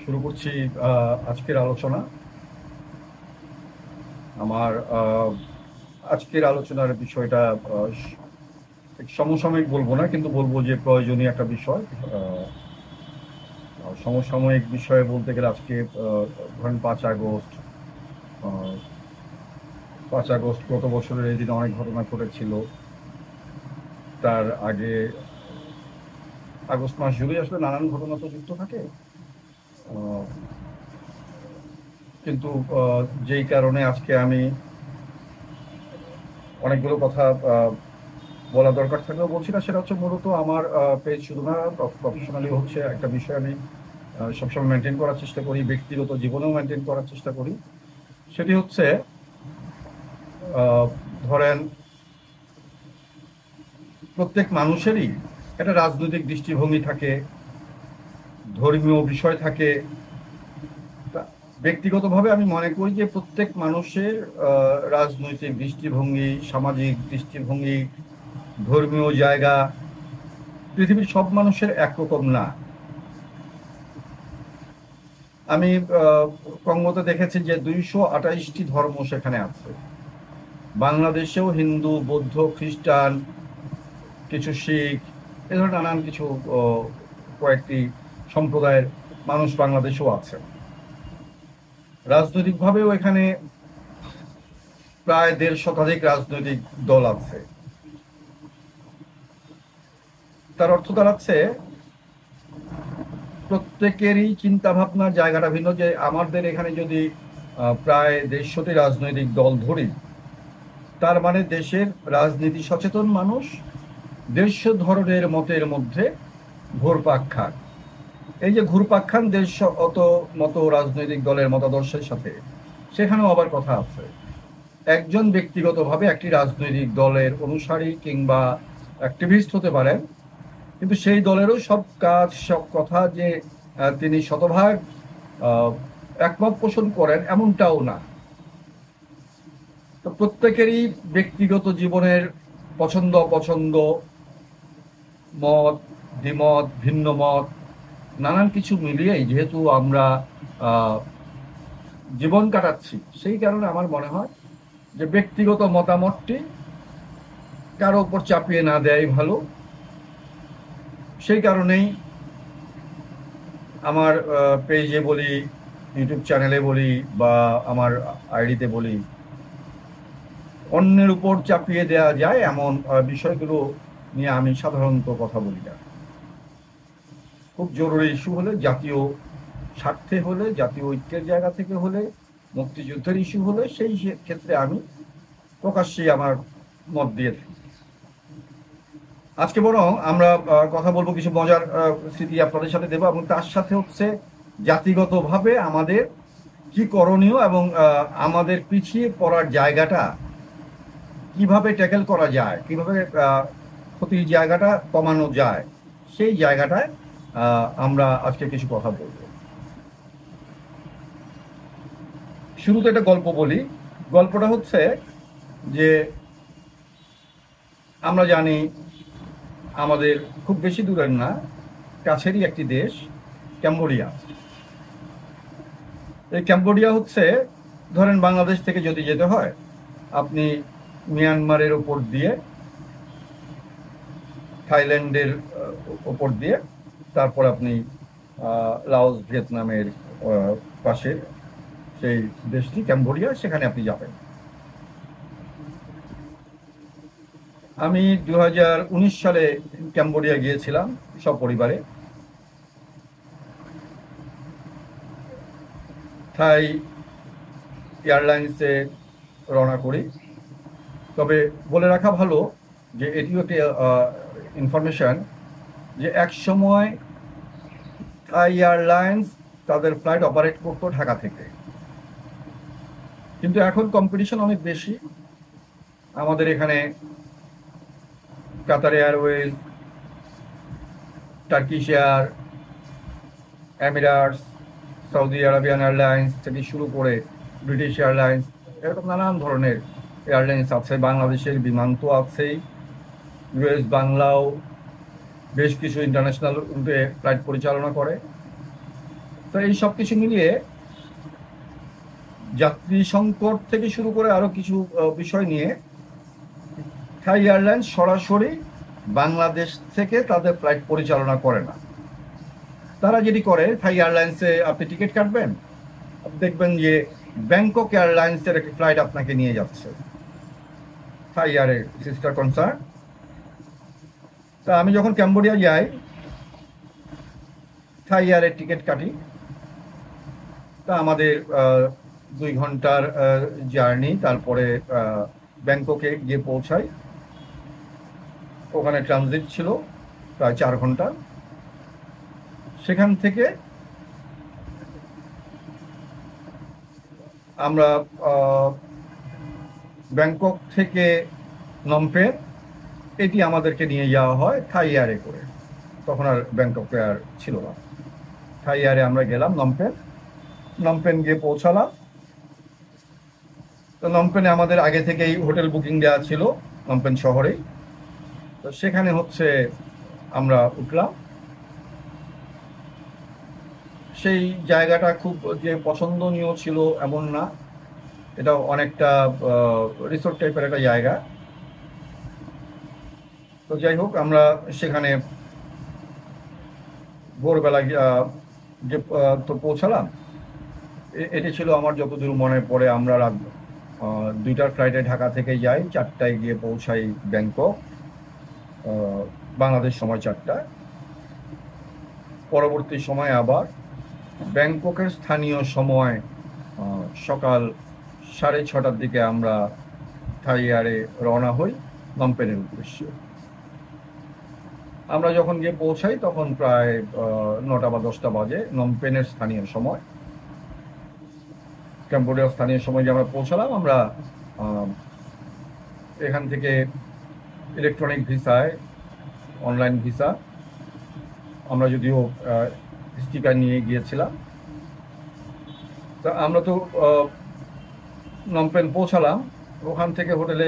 শুরু করছি আজকের আলোচনা। আমার আজকের আলোচনার বিষয়টা সমসাময়িক বলবো না, কিন্তু বলবো যে প্রয়োজনীয় একটা বিষয়। সমসাময়িক বিষয়ে বলতে গেলে আজকে ধরেন 5 আগস্ট। আহ, 5 আগস্ট গত বছরের এই দিনে অনেক ঘটনা ঘটেছিল। তার আগে আগস্ট মাস জুড়ে আসলে নানান ঘটনা তো যুক্ত থাকে। আহ, কিন্তু যেই কারণে আজকে আমি অনেকগুলো কথা বলা দরকার থাকলেও বলছি না, সেটা হচ্ছে মূলত আমার পেজ শুধু না, প্রফেশনালি হচ্ছে একটা বিষয় আমি সবসময় মেনটেন করার চেষ্টা করি, ব্যক্তিগত জীবনেও মেনটেন করার চেষ্টা করি। সেটি হচ্ছে আহ, ধরেন প্রত্যেক মানুষেরই একটা রাজনৈতিক দৃষ্টিভঙ্গি থাকে, ধর্মীয় বিষয় থাকে। তা ব্যক্তিগতভাবে আমি মনে করি যে প্রত্যেক মানুষের রাজনৈতিক দৃষ্টিভঙ্গি, সামাজিক দৃষ্টিভঙ্গি, ধর্মীয় জায়গা পৃথিবীর সব মানুষের একরকম না। আমি কঙ্গোতে দেখেছি যে 228টি ধর্ম সেখানে আছে। বাংলাদেশেও হিন্দু, বৌদ্ধ, খ্রিস্টান, কিছু শিখ, এ ধরনের নানান কিছু কয়েকটি সম্প্রদায়ের মানুষ বাংলাদেশেও আছে। রাজনৈতিকভাবেও এখানে প্রায় 1.5 শতাধিক রাজনৈতিক দল আছে। তার অর্থ দাঁড়াচ্ছে প্রত্যেকেরই চিন্তা ভাবনার জায়গাটা ভিন্ন। যে আমাদের এখানে যদি প্রায় 150টি রাজনৈতিক দল ধরি, তার মানে দেশের রাজনীতি সচেতন মানুষ 150 ধরনের মতের মধ্যে ঘুরপাক খান। এই যে ঘুরপাক খান 150 অত মত রাজনৈতিক দলের মতাদর্শের সাথে, সেখানেও আবার কথা আছে। একজন ব্যক্তিগতভাবে একটি রাজনৈতিক দলের অনুসারী কিংবা অ্যাক্টিভিস্ট হতে পারেন, কিন্তু সেই দলেরও সব কাজ, সব কথা যে তিনি শতভাগ একমত পোষণ করেন এমনটাও না। তো প্রত্যেকেরই ব্যক্তিগত জীবনের পছন্দ অপছন্দ, মত, দ্বিমত, ভিন্ন মত, নানান কিছু মিলিয়েই যেহেতু আমরা জীবন কাটাচ্ছি, সেই কারণে আমার মনে হয় যে ব্যক্তিগত মতামতটি কারো উপর চাপিয়ে না দেয়াই ভালো। সেই কারণেই আমার পেজে বলি, ইউটিউব চ্যানেলে বলি, বা আমার আইডিতে বলি, অন্যের উপর চাপিয়ে দেওয়া যায় এমন বিষয়গুলো নিয়ে আমি সাধারণত কথা বলি না। খুব জরুরি ইস্যু হলে, জাতীয় স্বার্থে হলে, জাতীয় ঐক্যের জায়গা থেকে হলে, মুক্তিযুদ্ধের ইস্যু হলে, সেই ক্ষেত্রে আমি প্রকাশ্যেই আমার মত দিয়ে থাকি। আজকে বরং আমরা কথা বলবো, কিছু মজার স্মৃতি আপনাদের সাথে দেবো, এবং তার সাথে হচ্ছে জাতিগতভাবে আমাদের কি করণীয়, এবং আমাদের পিছিয়ে পড়ার জায়গাটা কিভাবে ট্যাকেল করা যায়, কিভাবে ক্ষতির জায়গাটা কমানো যায়, সেই জায়গাটায় আমরা আজকে কিছু কথা বলবো। শুরুতে একটা গল্প বলি। গল্পটা হচ্ছে যে আমরা জানি আমাদের খুব বেশি দূরের না, কাছেরই একটি দেশ ক্যাম্বোডিয়া। এই ক্যাম্বোডিয়া হচ্ছে, ধরেন বাংলাদেশ থেকে যদি যেতে হয়, আপনি মিয়ানমারের ওপর দিয়ে, থাইল্যান্ডের ওপর দিয়ে, তারপর আপনি লাওস, ভিয়েতনামের পাশে সেই দেশটি ক্যাম্বোডিয়া, সেখানে আপনি যাবেন। আমি 2019 সালে ক্যাম্বোডিয়া গিয়েছিলাম সপরিবারে। থাই এয়ারলাইন্সে রওনা করি। তবে বলে রাখা ভালো যে এটিও একটি ইনফরমেশন, যে এক সময় থাই এয়ারলাইন্স তাদের ফ্লাইট অপারেট করতো ঢাকা থেকে, কিন্তু এখন কম্পিটিশন অনেক বেশি। আমাদের এখানে Qatar Airways, Turkish Air, Emirates, Saudi Arabian Airlines থেকে শুরু করে ব্রিটিশ এয়ারলাইন্স, এরকম নানান ধরনের এয়ারলাইন্স আছে। বাংলাদেশের বিমান তো আছেই, ইউএস বাংলাও বেশ কিছু ইন্টারন্যাশনাল রুটে ফ্লাইট পরিচালনা করে। তো এই সব কিছু মিলিয়ে যাত্রী সংকট থেকে শুরু করে আরো কিছু বিষয় নিয়ে থাই এয়ারলাইন্স সরাসরি বাংলাদেশ থেকে তাদের ফ্লাইট পরিচালনা করে না। তারা যেটি করে, থাই এয়ারলাইন্সে আপনি টিকিট কাটবেন, দেখবেন যে ব্যাংকক এয়ারলাইন্সের একটি ফ্লাইট আপনাকে নিয়ে যাচ্ছে, থাই এয়ারের সিস্টার কনসার্ন। তা আমি যখন ক্যাম্বোডিয়া যাই, থাই এয়ারের টিকিট কাটি। তা আমাদের 2 ঘন্টার জার্নি, তারপরে ব্যাংককে গিয়ে পৌঁছাই। ওখানে ট্রানজিট ছিল প্রায় 4 ঘন্টা। সেখান থেকে আমরা ব্যাংকক থেকে নমপেন, এটি আমাদেরকে নিয়ে যাওয়া হয় থাই এয়ারে করে। তখন আর ব্যাংকক এয়ার ছিল না, থাই এয়ারে আমরা গেলাম নমপেন গিয়ে পৌঁছালাম। তো নমপেনে আমাদের আগে থেকেই হোটেল বুকিং দেওয়া ছিল নমপেন শহরেই। তো সেখানে হচ্ছে আমরা উঠলাম। সেই জায়গাটা খুব যে পছন্দনীয় ছিল এমন না, এটা অনেকটা রিসোর্ট টাইপের একটা জায়গা। তো যাই হোক, আমরা সেখানে ভোরবেলা যে তো পৌঁছালাম। এটি ছিল আমার যতদূর মনে পড়ে, আমরা রাত 2টার ফ্লাইটে ঢাকা থেকে যাই, 4টায় গিয়ে পৌঁছাই ব্যাংকক, বাংলাদেশ সময় 4টা। পরবর্তী সময় আবার ব্যাংককের স্থানীয় সময় সকাল 6:30টার দিকে আমরা থাই এয়ারে রওনা হই নমপেনের উদ্দেশ্যে। আমরা যখন গিয়ে পৌঁছাই তখন প্রায় 9টা বা 10টা বাজে নমপেনের স্থানীয় সময়। ক্যাম্বোডিয়ার স্থানীয় সময় যে আমরা পৌঁছালাম, আমরা এখান থেকে ইলেকট্রনিক ভিসায়, অনলাইন ভিসা, আমরা যদিও স্টিকার নিয়ে গিয়েছিলাম। তা আমরা তো নমপেন পৌঁছালাম, ওখান থেকে হোটেলে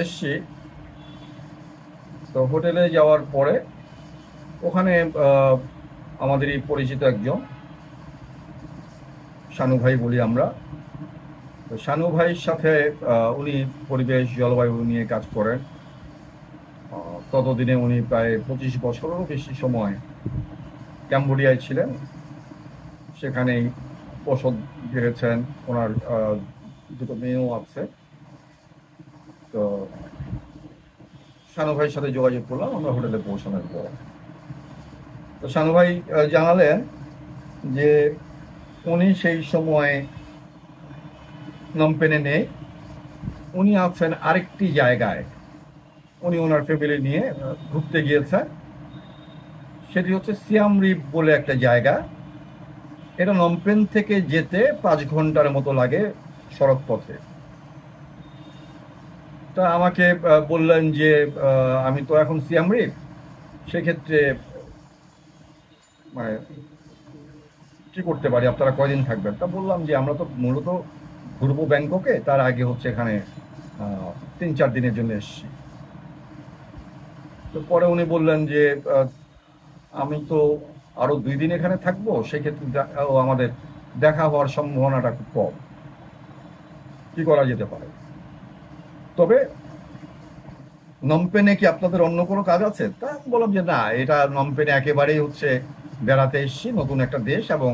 এসছি। তো হোটেলে যাওয়ার পরে ওখানে আমাদেরই পরিচিত একজন শানু ভাই বলি আমরা। তো শানু ভাইয়ের সাথে উনি পরিবেশ জলবায়ু নিয়ে কাজ করেন। ততদিনে উনি প্রায় 25 বছরেরও বেশি সময় ক্যাম্বোডিয়ায় ছিলেন, সেখানেই ওষুধ গেড়েছেন। ওনার 2টো মেয়েও আছে। তো শানু ভাইয়ের সাথে যোগাযোগ করলাম আমরা হোটেলে পৌঁছানোর পর। তো শানু ভাই জানালেন যে উনি সেই সময় নমপেনে নেই, উনি আছেন আরেকটি জায়গায়। উনি ওনার ফ্যামিলি নিয়ে ঘুরতে গিয়েছেন। সেটি হচ্ছে সিয়াম রিপ বলে একটা জায়গা। এটা নমপেন থেকে যেতে 5 ঘন্টার মতো লাগে সড়ক পথে। তা আমাকে বললেন যে আমি তো এখন সিয়াম রিপ, সেক্ষেত্রে মানে কি করতে পারি, আপনারা কয়দিন থাকবেন? তা বললাম যে আমরা তো মূলত ঘুরবো ব্যাংককে, তার আগে হচ্ছে এখানে 3-4 দিনের জন্য এসেছি। তো পরে উনি বললেন যে আমি তো আরো 2 দিন এখানে থাকবো, সেক্ষেত্রে আমাদের দেখা হওয়ার সম্ভাবনাটা খুব কম, কি করা যেতে পারে? তবে নমপেনে কি আপনাদের অন্য কোনো কাজ আছে? তা বললাম যে না, এটা নমপেনে একেবারেই হচ্ছে বেড়াতে এসেছি, নতুন একটা দেশ, এবং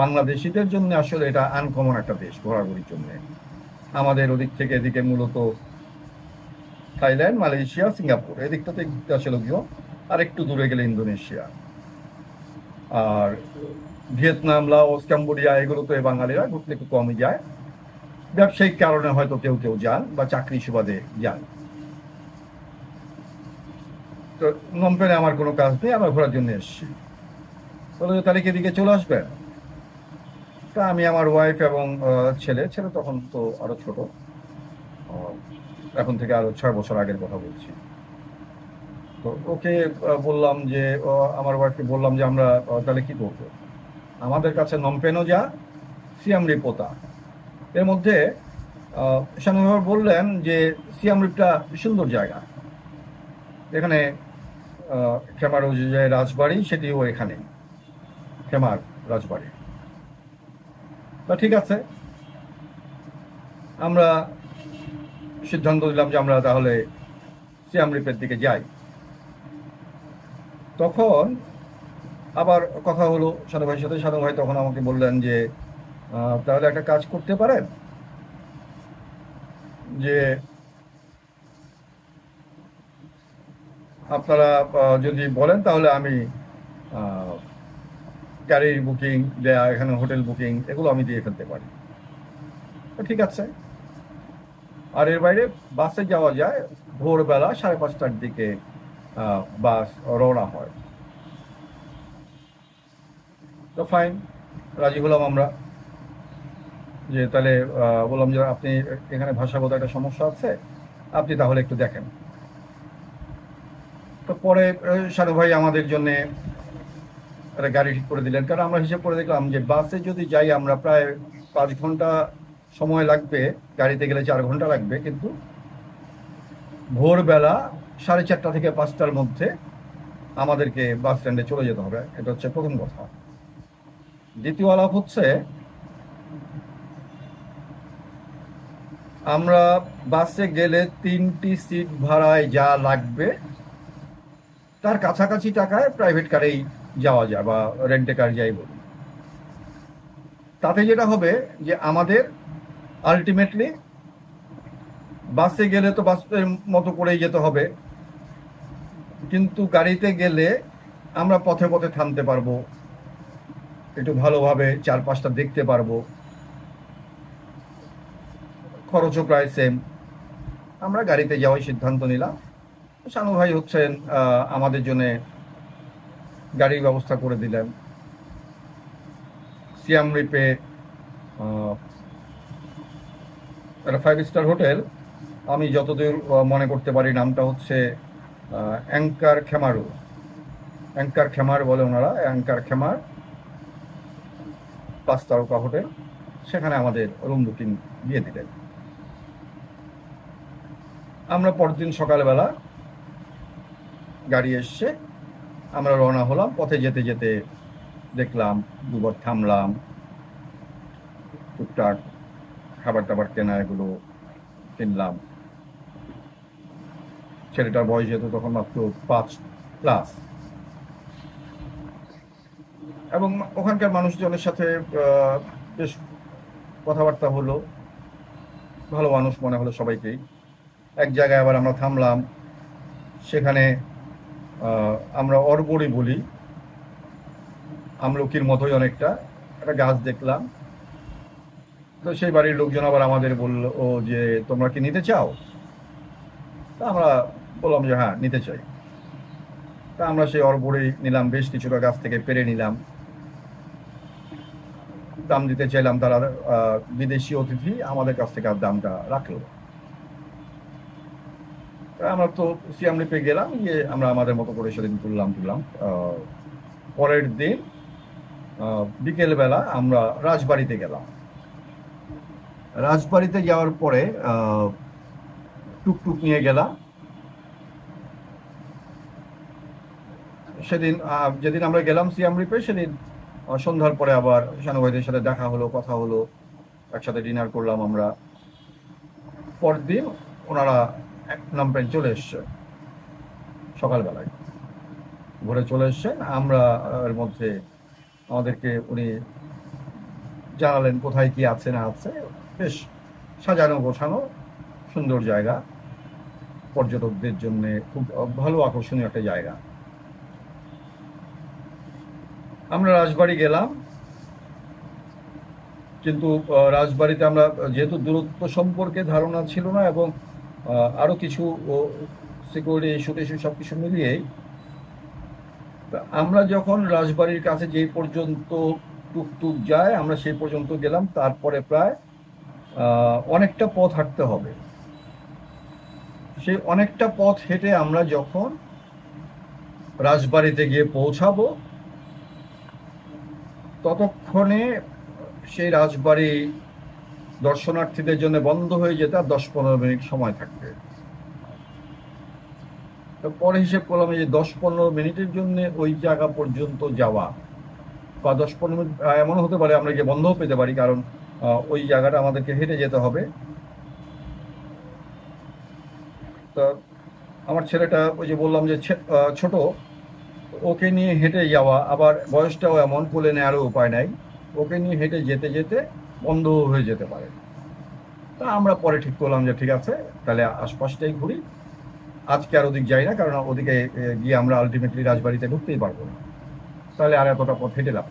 বাংলাদেশিদের জন্য আসলে এটা আনকমন একটা দেশ ঘোরাঘুরির জন্য। আমাদের ওদিক থেকে এদিকে মূলত থাইল্যান্ড, মালয়েশিয়া, সিঙ্গাপুর, এদিকটাতে ঘুরতে আসে লোকজন। আর একটু দূরে গেলে ইন্দোনেশিয়া আর ভিয়েতনাম, লাওস, ক্যাম্বোডিয়া, এগুলোতে বাঙালিরা ঘুরতে একটু কমই যায়। ব্যবসায়িক কারণে হয়তো কেউ কেউ যান বা চাকরি সুবাদে যান। তো নমপেনে আমার কোনো কাজ নেই, আমরা ঘোরার জন্য এসেছি। বলে তাহলে কি এদিকে চলে আসবেন? তা আমি, আমার ওয়াইফ এবং ছেলে তখন তো আরো ছোট, এখন থেকে আরো 6 বছর আগের কথা বলছি। তো ওকে বললাম যে, আমার ওয়াইফকে বললাম যে আমরা তাহলে কি করবো, আমাদের কাছে নমপেনও যা, সিয়াম রিপও তা। এর মধ্যে শানু বললেন যে সিয়াম রিপটা সুন্দর জায়গা, এখানে খেমার যে রাজবাড়ি সেটিও এখানে, খেমার রাজবাড়ি। তা ঠিক আছে, আমরা সিদ্ধান্ত নিলাম যে আমরা তাহলে সিয়াম রিপের দিকে যাই। তখন আবার কথা হলো সানু ভাইয়ের সাথে। সানু ভাই তখন আমাকে বললেন যে তাহলে একটা কাজ করতে পারেন, যে আপনারা যদি বলেন তাহলে আমি গাড়ির বুকিং দেয়া, এখানে হোটেল বুকিং, এগুলো আমি দিয়ে ফেলতে পারি। তো ঠিক আছে। আর এর বাইরে বাসে যাওয়া যায়, ভোরবেলা 5:30টার দিকে বাস রওনা হয়। তো ফাইন, রাজি হলাম আমরা। যে তাহলে বললাম যে আপনি এখানে ভাষাগত একটা সমস্যা আছে, আপনি তাহলে একটু দেখেন। তো পরে শানু ভাই আমাদের জন্য একটা গাড়ি ঠিক করে দিলেন, কারণ আমরা হিসেব করে দেখলাম যে বাসে যদি যাই আমরা প্রায় 5 ঘন্টা সময় লাগবে, গাড়িতে গেলে 4 ঘন্টা লাগবে, কিন্তু ভোরবেলা 4:30 থেকে 5টার মধ্যে আমাদেরকে বাস স্ট্যান্ডে চলে যেতে হবে। এটা হচ্ছে প্রথম কথা। দ্বিতীয় আলাপ হচ্ছে, আমরা বাসে গেলে 3টি সিট ভাড়ায় যা লাগবে তার কাছাকাছি টাকায় প্রাইভেট কারেই যাওয়া যায় বা রেন্টে কার যাই বলি। তাতে যেটা হবে যে আমাদের আলটিমেটলি বাসে গেলে তো বাসের মতো করেই যেতে হবে, কিন্তু গাড়িতে গেলে আমরা পথে পথে থামতে পারবো, একটু ভালোভাবে 4-5টা দেখতে পারবো, খরচও প্রায় সেম। আমরা গাড়িতে যাওয়ার সিদ্ধান্ত নিলাম। শানু ভাই হচ্ছেন আমাদের জন্য গাড়ির ব্যবস্থা করে দিলেন। সিয়াম রিপে একটা 5 স্টার হোটেল, আমি যতদূর মনে করতে পারি নামটা হচ্ছে অ্যাঙ্কার খেমারু, অ্যাঙ্কার খেমার বলে ওনারা, অ্যাঙ্কার খেমার 5 তারকা হোটেল। সেখানে আমাদের রুম বুকিং দিয়ে দিলেন। আমরা পরদিন সকালবেলা গাড়ি এসছে, আমরা রওনা হলাম। পথে যেতে যেতে দেখলাম, দুবার থামলাম, টুকটাক খাবার টাবার কেনা, এগুলো কিনলাম। ছেলেটার বয়স যেত তখন মাত্র 5+, এবং ওখানকার মানুষজনের সাথে বেশ কথাবার্তা হলো, ভালো মানুষ মনে হলো সবাইকেই। এক জায়গায় আবার আমরা থামলাম, সেখানে আমরা অরবড়ি বলি, আমলকির মতোই অনেকটা একটা গাছ দেখলাম। তো সেই বাড়ির লোকজন আবার আমাদের বললো ও যে তোমরা কি নিতে চাও? তা আমরা বললাম যে হ্যাঁ নিতে চাই। তা আমরা সেই অরবড়ি নিলাম, বেশ কিছুটা গাছ থেকে পেরে নিলাম। দাম দিতে চাইলাম, তারা বিদেশি অতিথি আমাদের কাছ থেকে আর দামটা রাখলো। আমরা তো সিয়াম রিপে গেলাম, গিয়ে আমরা আমাদের মতো করে সেদিন তুললাম। পরের দিন বিকেলবেলা আমরা রাজবাড়িতে গেলাম। রাজবাড়িতে যাওয়ার পরে টুকটুক নিয়ে গেলাম। সেদিন যেদিন আমরা গেলাম সিয়াম রিপে, সেদিন সন্ধ্যার পরে আবার শানু ভাইদের সাথে দেখা হলো, কথা হলো, একসাথে ডিনার করলাম আমরা। পরদিন ওনারা নামপ্যান্ট চলে এসছে, সকালবেলায় ঘুরে চলে এসছেন। আমরা এর মধ্যে আমাদেরকে উনি জানালেন কোথায় কি আছে না আছে। বেশ সাজানো গোছানো সুন্দর জায়গা, পর্যটকদের জন্য খুব ভালো আকর্ষণীয় একটা জায়গা। আমরা রাজবাড়ি গেলাম, কিন্তু রাজবাড়িতে আমরা যেহেতু দূরত্ব সম্পর্কে ধারণা ছিল না, এবং আরও কিছু সিকিউরিটি ইস্যু টিস্যু সব কিছু মিলিয়েই আমরা যখন রাজবাড়ির কাছে যেই পর্যন্ত টুকটুক যায় আমরা সেই পর্যন্ত গেলাম। তারপরে প্রায় অনেকটা পথ হাঁটতে হবে। সেই অনেকটা পথ হেঁটে আমরা যখন রাজবাড়িতে গিয়ে পৌঁছাবো, ততক্ষণে সেই রাজবাড়ি দর্শনার্থীদের জন্য বন্ধ হয়ে যেতে আর 10-15 মিনিট সময় থাকবে। তো পরে হিসেব করলাম যে 10-15 মিনিটের জন্য ওই জায়গা পর্যন্ত যাওয়া বা 10-15 মিনিট এমনও হতে পারে আমরা গিয়ে বন্ধও পেতে পারি, কারণ ওই জায়গাটা আমাদেরকে হেঁটে যেতে হবে। তো আমার ছেলেটা ওই যে বললাম যে ছোট, ওকে নিয়ে হেঁটে যাওয়া, আবার বয়সটাও এমন, কোলে নেওয়ারও উপায় নাই, ওকে নিয়ে হেঁটে যেতে যেতে বন্ধ হয়ে যেতে পারে। তা আমরা পরে ঠিক করলাম যে ঠিক আছে, তাহলে আশপাশটাই ঘুরি, আজকে আর ওদিক যাই না, কারণ ওদিকে গিয়ে আমরা আলটিমেটলি রাজবাড়িতে ঢুকতেই পারবো না, তাহলে আর এতটা পথ হেঁটে লাভ।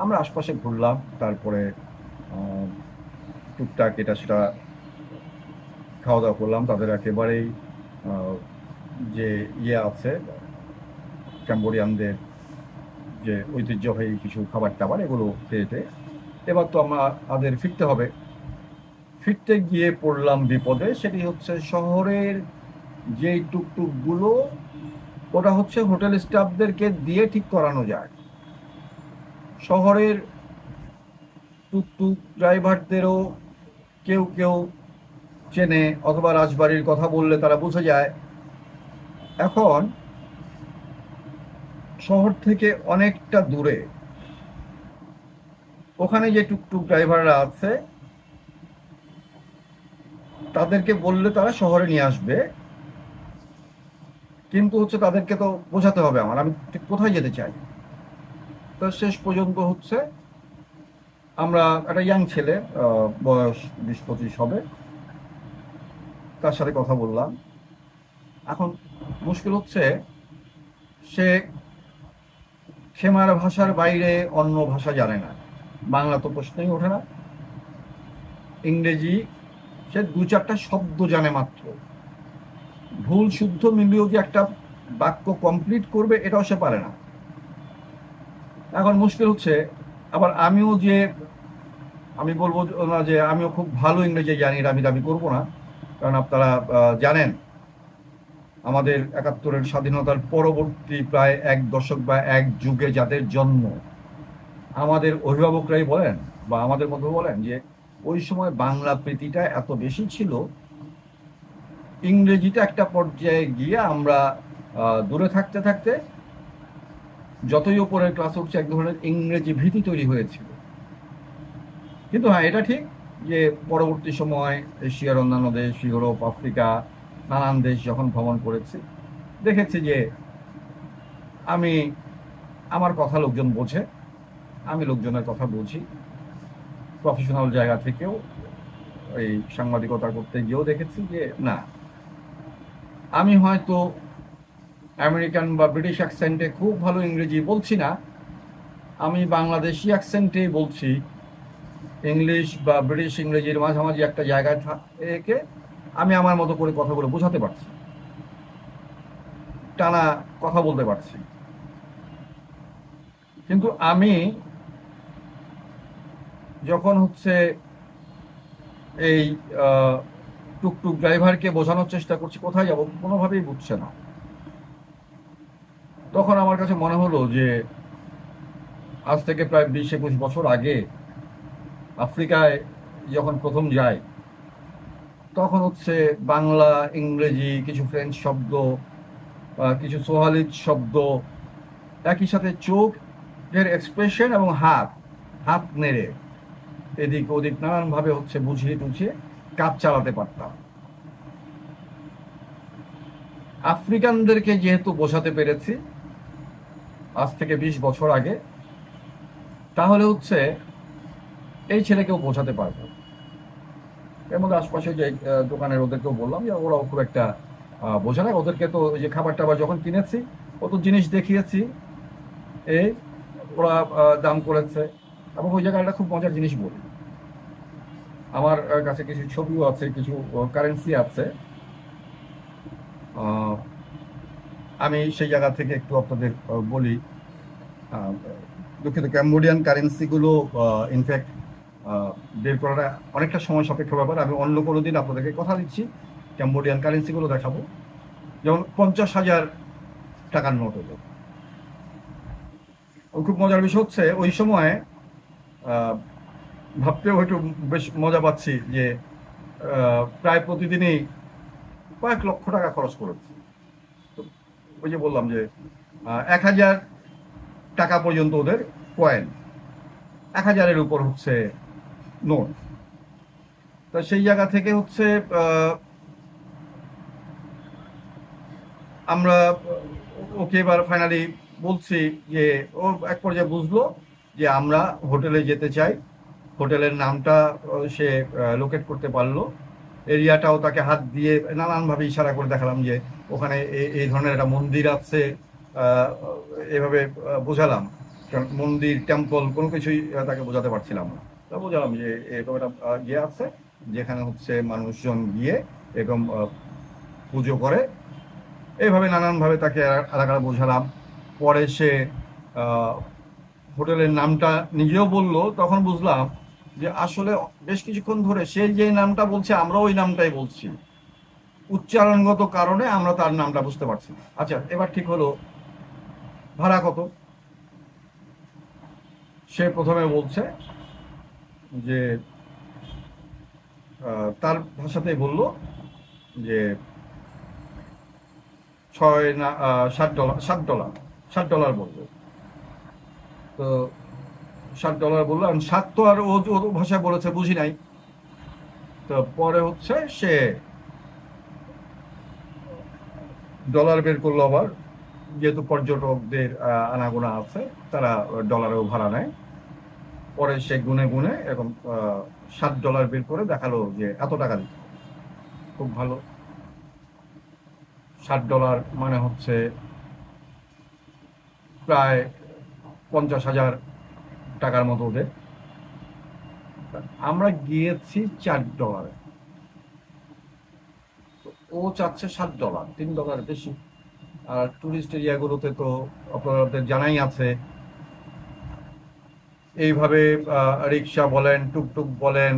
আমরা আশপাশে ঘুরলাম, তারপরে আহ, টুকটাক এটা সেটা খাওয়া দাওয়া করলাম। তাদের একেবারেই আহ, যে ইয়ে আছে ক্যাম্বোডিয়ানদের, যে ঐতিহ্যবাহী কিছু খাবার টাবার, এগুলো খেয়ে। এবার তো আমাদের ফিরতে হবে। ফিরতে গিয়ে পড়লাম বিপদে, সেটি হচ্ছে শহরের যেই টুকটুকগুলো, ওটা হচ্ছে হোটেল স্টাফদেরকে দিয়ে ঠিক করানো যায়। শহরের টুকটুক ড্রাইভারদেরও কেউ কেউ চেনে, অথবা রাজবাড়ির কথা বললে তারা বুঝে যায়। এখন শহর থেকে অনেকটা দূরে ওখানে যে টুকটুক ড্রাইভাররা আছে, তাদেরকে বললে তারা শহরে নিয়ে আসবে, কিন্তু হচ্ছে তাদেরকে তো বোঝাতে হবে আমার আমি ঠিক কোথায় যেতে চাই। তো শেষ পর্যন্ত হচ্ছে আমরা, একটা ইয়াং ছেলে, বয়স 20-25 হবে, তার সাথে কথা বললাম। এখন মুশকিল হচ্ছে, সে খেমার ভাষার বাইরে অন্য ভাষা জানে না, বাংলা তো প্রশ্নই ওঠে না, ইংরেজি সে 2-4টা শব্দ জানে মাত্র, ভুল শুদ্ধ মিলিয়েও যে একটা বাক্য কমপ্লিট করবে এটাও সে পারে না। এখন মুশকিল হচ্ছে, আবার আমিও যে, আমি বলবো না যে আমিও খুব ভালো ইংরেজি জানি, এটা আমি দাবি করবো না, কারণ আপনারা জানেন আমাদের 71-এর স্বাধীনতার পরবর্তী প্রায় 1 দশক বা 1 যুগে যাদের জন্ম, আমাদের অভিভাবকরাই বলেন বা আমাদের মধ্যে বলেন যে ওই সময় বাংলা প্রীতিটা এত বেশি ছিল, ইংরেজিটা একটা পর্যায়ে গিয়ে আমরা দূরে থাকতে থাকতে যতই উপরের ক্লাস উঠছে এক ধরনের ইংরেজি ভীতি তৈরি হয়েছিল। কিন্তু হ্যাঁ, এটা ঠিক যে পরবর্তী সময় এশিয়ার অন্যান্য দেশ, ইউরোপ, আফ্রিকা, নানান দেশ যখন ভ্রমণ করেছি, দেখেছি যে আমি, আমার কথা লোকজন বোঝে, আমি লোকজনের কথা বুঝি। প্রফেশনাল জায়গা থেকেও এই সাংবাদিকতা করতে গিয়েও দেখেছি যে না, আমি হয়তো আমেরিকান বা ব্রিটিশ অ্যাকসেন্টে খুব ভালো ইংরেজি বলছি না, আমি বাংলাদেশি অ্যাকসেন্টে বলছি, ইংলিশ বা ব্রিটিশ ইংরেজির মাঝামাঝি একটা জায়গায় থেকে আমি আমার মতো করে কথাগুলো বোঝাতে পারছি, টানা কথা বলতে পারছি। কিন্তু আমি যখন হচ্ছে এই টুকটুক ড্রাইভারকে বোঝানোর চেষ্টা করছি কোথায় যাব, কোনোভাবেই বুঝছে না, তখন আমার কাছে মনে হলো যে আজ থেকে প্রায় 20-21 বছর আগে আফ্রিকায় যখন প্রথম যাই, তখন হচ্ছে বাংলা, ইংরেজি, কিছু ফ্রেঞ্চ শব্দ, কিছু সোহালিজ শব্দ, একই সাথে চোখের এক্সপ্রেশন এবং হাত হাত নেড়ে এদিক ওদিক নানানভাবে হচ্ছে বুঝিয়ে টুঝিয়ে কাজ চালাতে পারতাম। আফ্রিকানদেরকে যেহেতু বোঝাতে পেরেছি আজ থেকে 20 বছর আগে, তাহলে হচ্ছে এই ছেলেকেও বোঝাতে পারবো। এর মধ্যে আশপাশে যে দোকানের ওদেরকেও বললাম যে ওরাও খুব একটা বোঝে না, ওদেরকে তো ওই যে খাবার টাবার যখন কিনেছি, কত জিনিস দেখিয়েছি, এই ওরা দাম করেছে, এবং ওই জায়গাটা খুব মজার জিনিস বলি, আমার কাছে কিছু ছবিও আছে, কিছু কারেন্সি আছে, আমি সেই জায়গা থেকে একটু আপনাদের বলি। দুঃখিত, ক্যাম্বোডিয়ান কারেন্সিগুলো ইনফ্যাক্ট বের করাটা অনেকটা সময় সাপেক্ষ ব্যাপার, আমি অন্য কোনো দিন আপনাদেরকে কথা দিচ্ছি ক্যাম্বোডিয়ান কারেন্সিগুলো দেখাবো। যেমন 50,000 টাকার নোট হলো। খুব মজার বিষয় হচ্ছে ওই সময় ভাবতেও একটু বেশ মজা পাচ্ছি যে প্রায় প্রতিদিনই কয়েক লক্ষ টাকা খরচ করেছি। ওই যে বললাম যে 1,000 টাকা পর্যন্ত ওদের কয়েন, 1000-এর উপর হচ্ছে নোট। তো সেই জায়গা থেকে হচ্ছে আমরা ওকে এবার ফাইনালি বলছি যে, ও এক পর্যায়ে বুঝলো যে আমরা হোটেলে যেতে চাই। হোটেলের নামটা সে লোকেট করতে পারলো, এরিয়াটাও তাকে হাত দিয়ে নানানভাবে ইশারা করে দেখালাম যে ওখানে এই ধরনের একটা মন্দির আছে, আহ, এভাবে বোঝালাম। কারণ মন্দির, টেম্পল কোনো কিছুই তাকে বোঝাতে পারছিলাম না। তা বোঝালাম যে এরকম একটা ইয়ে আছে যেখানে হচ্ছে মানুষজন গিয়ে এরকম পুজো করে। এইভাবে নানানভাবে তাকে এলাকাটা বোঝালাম। পরে সে আহ, হোটেলের নামটা নিজেও বলল। তখন বুঝলাম যে আসলে বেশ কিছুক্ষণ ধরে সে যে নামটা বলছে আমরা ওই নামটাই বলছি, উচ্চারণগত কারণে আমরা তার নামটা বুঝতে পারছি না। আচ্ছা, এবার ঠিক হলো, ভাড়া কত? সে প্রথমে বলছে যে তার ভাষাতেই বলল যে $7, $7 বললো। তো $7 বললো, আমি 7 তো আর ও ওর ভাষায় বলেছে বুঝি নাই। তো পরে হচ্ছে সে ডলার বের করলো আবার, যেহেতু পর্যটকদের আনাগোনা আছে, তারা ডলারেও ভাড়া নেয়। পরে সে গুনে গুনে এরকম $7 বের করে দেখালো যে এত টাকা দিতে হবে। খুব ভালো। $7 মানে হচ্ছে প্রায় 50,000 টাকার মতো ওদের। আমরা গিয়েছি $4। ও চাচ্ছে $7, $3 বেশি। আর টুরিস্ট এরিয়াগুলোতে তো আপনাদের জানাই আছে, এইভাবে রিক্সা বলেন, টুকটুক বলেন,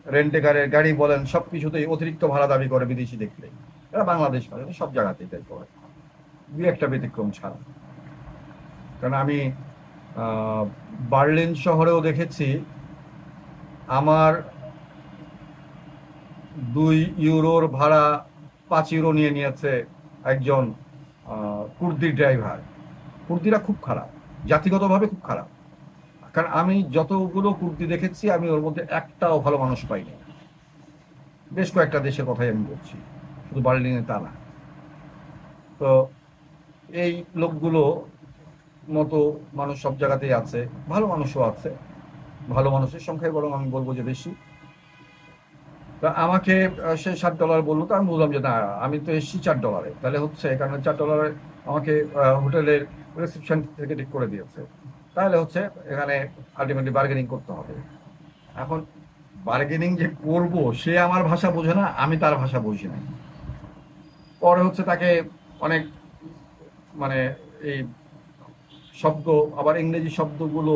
রেন্টে গাড়ি বলেন, সব কিছুতেই অতিরিক্ত ভাড়া দাবি করে বিদেশি দেখলে। এরা বাংলাদেশ করে, সব জায়গাতেই তাই করে, দু একটা ব্যতিক্রম ছাড়া। কারণ আমি বার্লিন শহরেও দেখেছি, আমার 2 ইউরোর ভাড়া 5 ইউরো নিয়ে নিয়েছে একজন কুর্দি ড্রাইভার। কুর্দিরা খুব খারাপ, জাতিগতভাবে খুব খারাপ। কারণ আমি যতগুলো কুর্দি দেখেছি, আমি ওর মধ্যে একটাও ভালো মানুষ পাইনি। বেশ কয়েকটা দেশের কথাই আমি বলছি, শুধু বার্লিনে তা না। তো এই লোকগুলো মতো মানুষ সব জায়গাতেই আছে, ভালো মানুষও আছে, ভালো মানুষের সংখ্যায় বরং আমি বলবো যে বেশি। তা আমাকে সে $7 বললো। তো আমি বললাম যে না, আমি তো এসেছি $4, তাহলে হচ্ছে কারণ $4 আমাকে হোটেলের রিসেপশন থেকে ঠিক করে দিয়েছে, তাহলে হচ্ছে এখানে আলটিমেটলি বার্গেনিং করতে হবে। এখন বার্গেনিং যে করব, সে আমার ভাষা বোঝে না, আমি তার ভাষা বুঝি না। পরে হচ্ছে তাকে অনেক মানে এই শব্দ, আবার ইংরেজি শব্দগুলো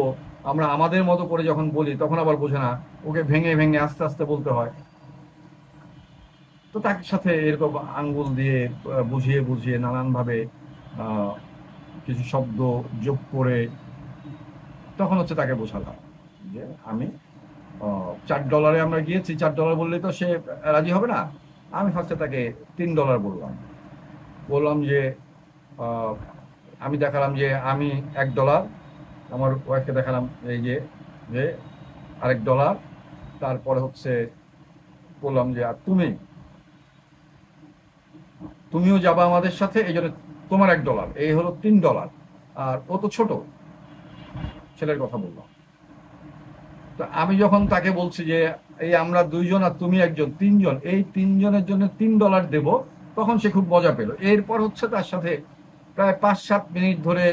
আমরা আমাদের মতো করে যখন বলি তখন আবার বোঝে না, ওকে ভেঙে ভেঙে আস্তে আস্তে বলতে হয়। তো তার সাথে এরকম আঙ্গুল দিয়ে বুঝিয়ে বুঝিয়ে নানানভাবে আহ, কিছু শব্দ যোগ করে তখন হচ্ছে তাকে বোঝালাম যে আমি $4 আমরা গিয়েছি, $4 বললেই তো সে রাজি হবে না। আমি ফার্স্টে তাকে $3 বললাম। বললাম যে আহ, আমি দেখালাম যে আমি $1, আমার ওয়াইফকে দেখালাম এই যে যে $1। তারপরে হচ্ছে বললাম যে আর তুমিও যাবা আমাদের সাথে, এই জন্য তোমার $1, এই হলো $3। আর ও তো ছোট, ছেলের কথা বললাম। তো আমি যখন তাকে বলছি যে এই আমরা 2জন আর তুমি একজন, 3জন, এই 3জনের জন্য $3 দেব, তখন সে খুব মজা পেল। এরপর হচ্ছে তার সাথে প্রায় 5-7 মিনিট ধরে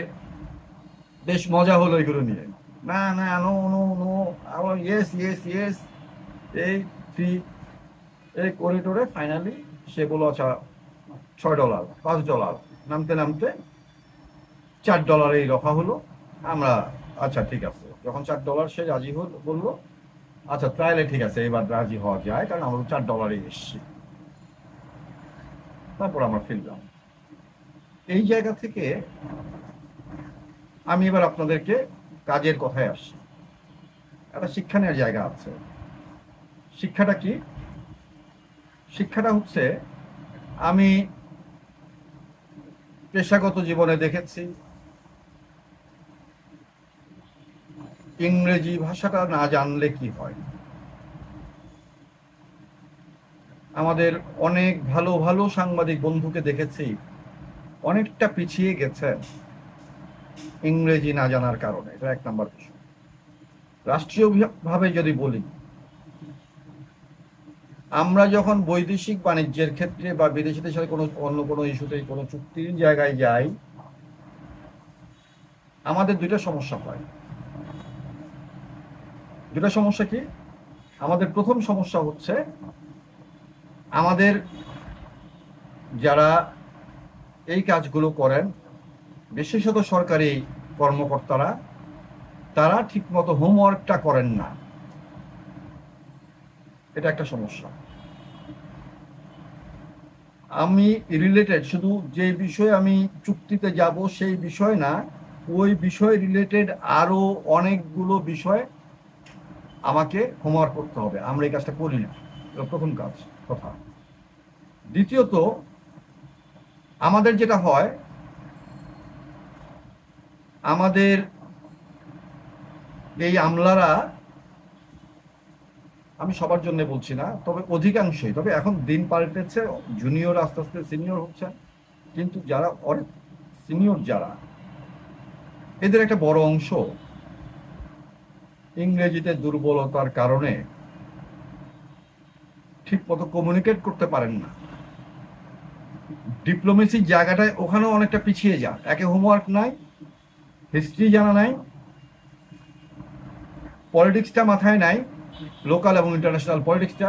বেশ মজা হলো এগুলো নিয়ে। না না, নো নো নো, আবার ইয়েস ইয়েস ইয়েস, এই ফ্রি, এই করিডোরে ফাইনালি সে বললো আচ্ছা $6, $5, নামতে নামতে $4 রফা হলো। আমরা আচ্ছা ঠিক আছে, যখন $4 সে রাজি বললো, আচ্ছা তাহলে ঠিক আছে, এবার রাজি হওয়া যায়, কারণ আমরা $4 এসছি। তারপর আমরা ফিরলাম। এই জায়গা থেকে আমি এবার আপনাদেরকে কাজের কথায় আসছি। একটা শিক্ষা নেওয়ার জায়গা আছে। শিক্ষাটা কি? শিক্ষাটা হচ্ছে, আমি পেশাগত জীবনে দেখেছি ইংরেজি ভাষাটা না জানলে কি হয়? আমাদের অনেক ভালো ভালো সাংবাদিক বন্ধুকে দেখেছি অনেকটা পিছিয়ে গেছে ইংরেজি না জানার কারণে। এটা এক নম্বর বিষয়। রাষ্ট্রীয় ভাবে যদি বলি, আমরা যখন বৈদেশিক বাণিজ্যের ক্ষেত্রে বা বিদেশিদের সাথে কোনো অন্য কোনো ইস্যুতে কোনো চুক্তির জায়গায় যাই, আমাদের দুইটা সমস্যা হয়। দুটা সমস্যা কি? আমাদের প্রথম সমস্যা হচ্ছে, আমাদের যারা এই কাজগুলো করেন, বিশেষত সরকারি কর্মকর্তারা, তারা ঠিকমতো হোমওয়ার্কটা করেন না। এটা একটা সমস্যা। আমি রিলেটেড শুধু যে বিষয়ে আমি চুক্তিতে যাব সেই বিষয় না, ওই বিষয় রিলেটেড আরো অনেকগুলো বিষয় আমাকে হোমওয়ার্ক করতে হবে। আমরা এই কাজটা করি না। এটা প্রথম কাজ কথা। দ্বিতীয়ত, আমাদের যেটা হয়, আমাদের এই আমলারা, আমি সবার জন্য বলছি না, তবে অধিকাংশই, তবে এখন দিন পাল্টেছে, জুনিয়র আস্তে আস্তে সিনিয়র হচ্ছে, কিন্তু যারা অনেক সিনিয়র যারা, এদের একটা বড় অংশ ইংরেজিতে দুর্বলতার কারণে ঠিক মতো কমিউনিকেট করতে পারেন না। ডিপ্লোমেসির জায়গাটায় ওখানেও অনেকটা পিছিয়ে যান। একে হোমওয়ার্ক নাই, হিস্ট্রি জানা নাই, পলিটিক্সটা মাথায় নাই, লোকাল এবং ইন্টারন্যাশনাল পলিটিক্সটা।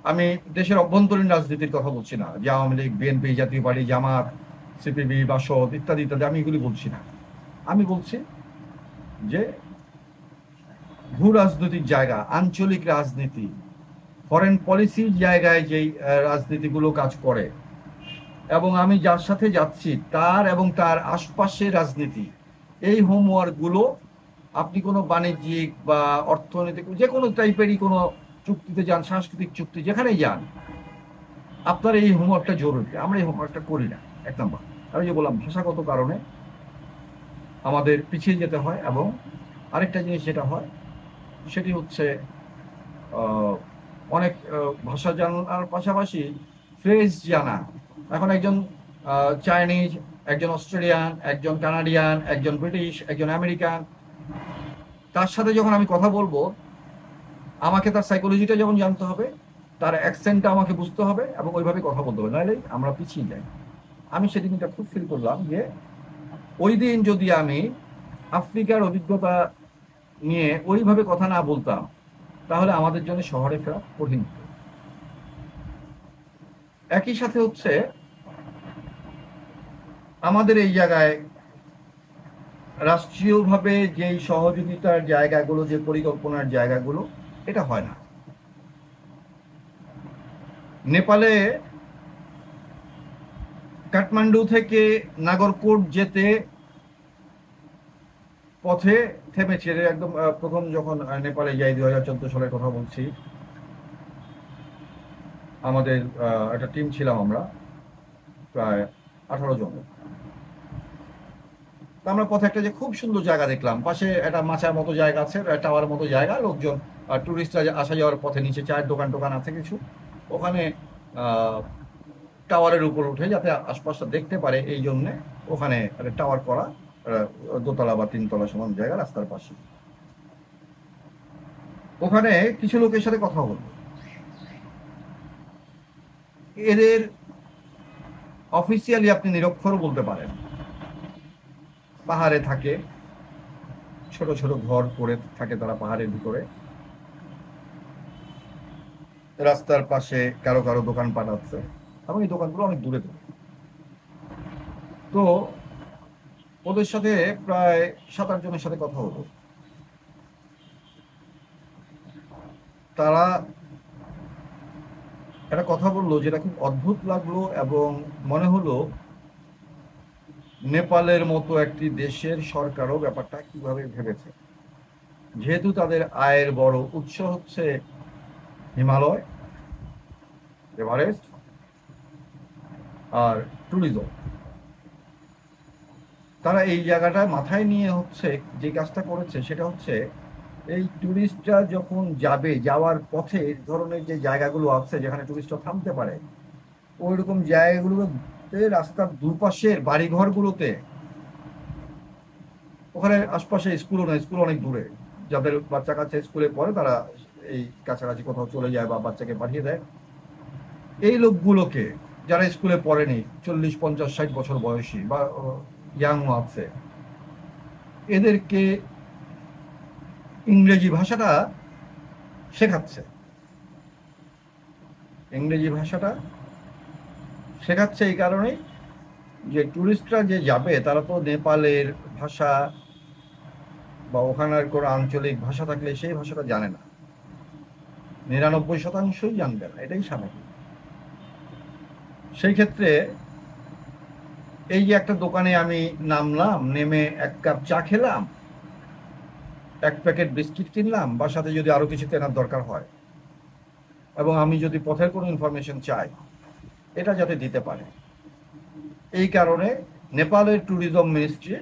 আমি দেশের অভ্যন্তরীণ রাজনীতির কথা বলছি না, যে আওয়ামী লীগ, বিএনপি, জাতীয় পার্টি, জামাত, সিপিবি, বাসদ ইত্যাদি ইত্যাদি, আমি এগুলি বলছি না। আমি বলছি যে ভূ রাজনৈতিক জায়গা, আঞ্চলিক রাজনীতি, ফরেন পলিসির জায়গায় যেই রাজনীতিগুলো কাজ করে, এবং আমি যার সাথে যাচ্ছি তার এবং তার আশপাশের রাজনীতি, এই হোমওয়ার্কগুলো আপনি কোনো বাণিজ্যিক বা অর্থনৈতিক যে কোনো টাইপেরই কোনো চুক্তিতে যান, সাংস্কৃতিক চুক্তি যেখানেই যান, আপনার এই হোমওয়ার্কটা জরুরি। আমরা এই হোমওয়ার্কটা করি না, এক নম্বর। আমি যে বললাম, ভাষাগত কারণে আমাদের পিছিয়ে যেতে হয়। এবং আরেকটা জিনিস যেটা হয়, সেটি হচ্ছে অনেক ভাষা জানার পাশাপাশি ফ্রেজ জানা। এখন একজন চাইনিজ, একজন অস্ট্রেলিয়ান, একজন কানাডিয়ান, একজন ব্রিটিশ, একজন আমেরিকান, তার সাথে যখন আমি কথা বলবো, আমাকে তার সাইকোলজিটা যেমন জানতে হবে, তার অ্যাকসেন্টটা আমাকে বুঝতে হবে এবং ওইভাবে কথা বলতে হবে, নাহলে আমরা পিছিয়ে যাই। আমি সেদিন এটা খুব ফিল করলাম যে ওই দিন যদি আমি আফ্রিকার অভিজ্ঞতা নিয়ে ওইভাবে কথা না বলতাম, তাহলে আমাদের জন্য শহরে ফেরা কঠিন হতো। একই সাথে হচ্ছে, আমাদের এই জায়গায় রাষ্ট্রীয়ভাবে যেই সহযোগিতার জায়গাগুলো, যে পরিকল্পনার জায়গাগুলো, এটা হয় না। নেপালে কাঠমান্ডু থেকে নাগরকোট যেতে পথে থেমেছে। একদম প্রথম যখন নেপালে যাই, 2014 সালের কথা বলছি, আমাদের একটা টিম ছিলাম আমরা, প্রায় 18 জন। আমরা পথে একটা যে খুব সুন্দর জায়গা দেখলাম, পাশে একটা মাচার মতো জায়গা আছে, টাওয়ার মতো জায়গা, লোকজন টুরিস্টরা আসা যাওয়ার পথে, নিচে চায়ের দোকান টোকান আছে কিছু, ওখানে টাওয়ারের উপর উঠে যাতে আশপাশটা দেখতে পারে, এই জন্যে ওখানে একটা টাওয়ার করা, দোতলা বা তিনতলা সমান জায়গা রাস্তার পাশে। ওখানে কিছু লোকের সাথে কথা হলো। এদের অফিসিয়ালি আপনি নিরক্ষর বলতে পারেন। পাহাড়ে থাকে, ছোট ছোট ঘর করে থাকে তারা পাহাড়ের ভিতরে, রাস্তার পাশে কারো কারো দোকানপাট আছে, এবং এই দোকানগুলো অনেক দূরে দূরে। তো ওদের সাথে প্রায় 7-8 জনের সাথে কথা হলো। তারা একটা কথা বললো যেটা খুব অদ্ভুত লাগলো, এবং মনে হলো নেপালের মতো একটি দেশের সরকারও ব্যাপারটা কিভাবে ভেবেছে। যেহেতু তাদের আয়ের বড় উৎস হচ্ছে হিমালয়, এভারেস্ট আর ট্যুরিজম, তারা এই জায়গাটা মাথায় নিয়ে হচ্ছে যে কাজটা করেছে সেটা হচ্ছে এই ট্যুরিস্টরা যখন যাবে, যাওয়ার পথে এই ধরনের যে জায়গাগুলো আছে যেখানে ট্যুরিস্টরা থামতে পারে, ওই রকম জায়গাগুলোতে রাস্তার দুপাশের বাড়িঘরগুলোতে, ওখানে আশপাশে স্কুলও নয়, স্কুল অনেক দূরে, যাদের বাচ্চা কাচ্চা স্কুলে পড়ে তারা এই কাছাকাছি কোথাও চলে যায় বা বাচ্চাকে পাঠিয়ে দেয়, এই লোকগুলোকে যারা স্কুলে পড়েনি, 40, 50, 60 বছর বয়সী বা ইয়াংও আছে, এদেরকে ইংরেজি ভাষাটা শেখাচ্ছে। ইংরেজি ভাষাটা শেখাচ্ছে এই কারণেই যে ট্যুরিস্টরা যে যাবে তারা তো নেপালের ভাষা বা ওখানের কোনো আঞ্চলিক ভাষা থাকলে সেই ভাষাটা জানে না, 99%ই জানবে না, এটাই স্বাভাবিক। সেই ক্ষেত্রে এই যে একটা দোকানে আমি নামলাম, নেমে এক কাপ চা খেলাম, এক প্যাকেট বিস্কিট কিনলাম, বা সাথে যদি আরো কিছু কেনার দরকার হয়, এবং আমি যদি পথের কোনো ইনফরমেশন চাই, এটা যাতে দিতে পারে, এই কারণে নেপালের ট্যুরিজম মিনিস্ট্রি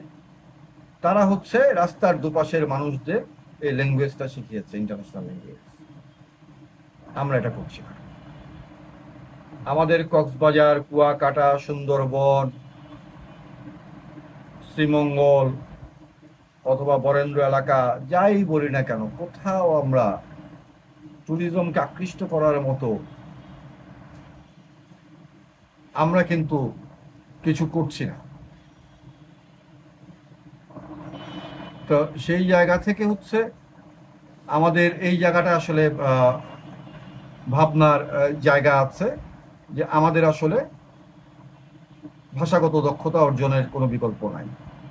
তারা হচ্ছে রাস্তার দুপাশের মানুষদের এই ল্যাঙ্গুয়েজটা শিখিয়েছে, ইন্টারন্যাশনাল ল্যাঙ্গুয়েজ। আমরা এটা করছি না। আমাদের কক্সবাজার, কুয়াকাটা, সুন্দরবন, শ্রীমঙ্গল অথবা বরেন্দ্র এলাকা, যাই বলি না কেন, কোথাও আমরা ট্যুরিজমকে আকৃষ্ট করার মতো আমরা কিন্তু কিছু করছি না। তো সেই জায়গা থেকে হচ্ছে আমাদের এই জায়গাটা আসলে ভাবনার জায়গা আছে যে আমাদের আসলে ভাষাগত দক্ষতা অর্জনের কোনো বিকল্প নাই।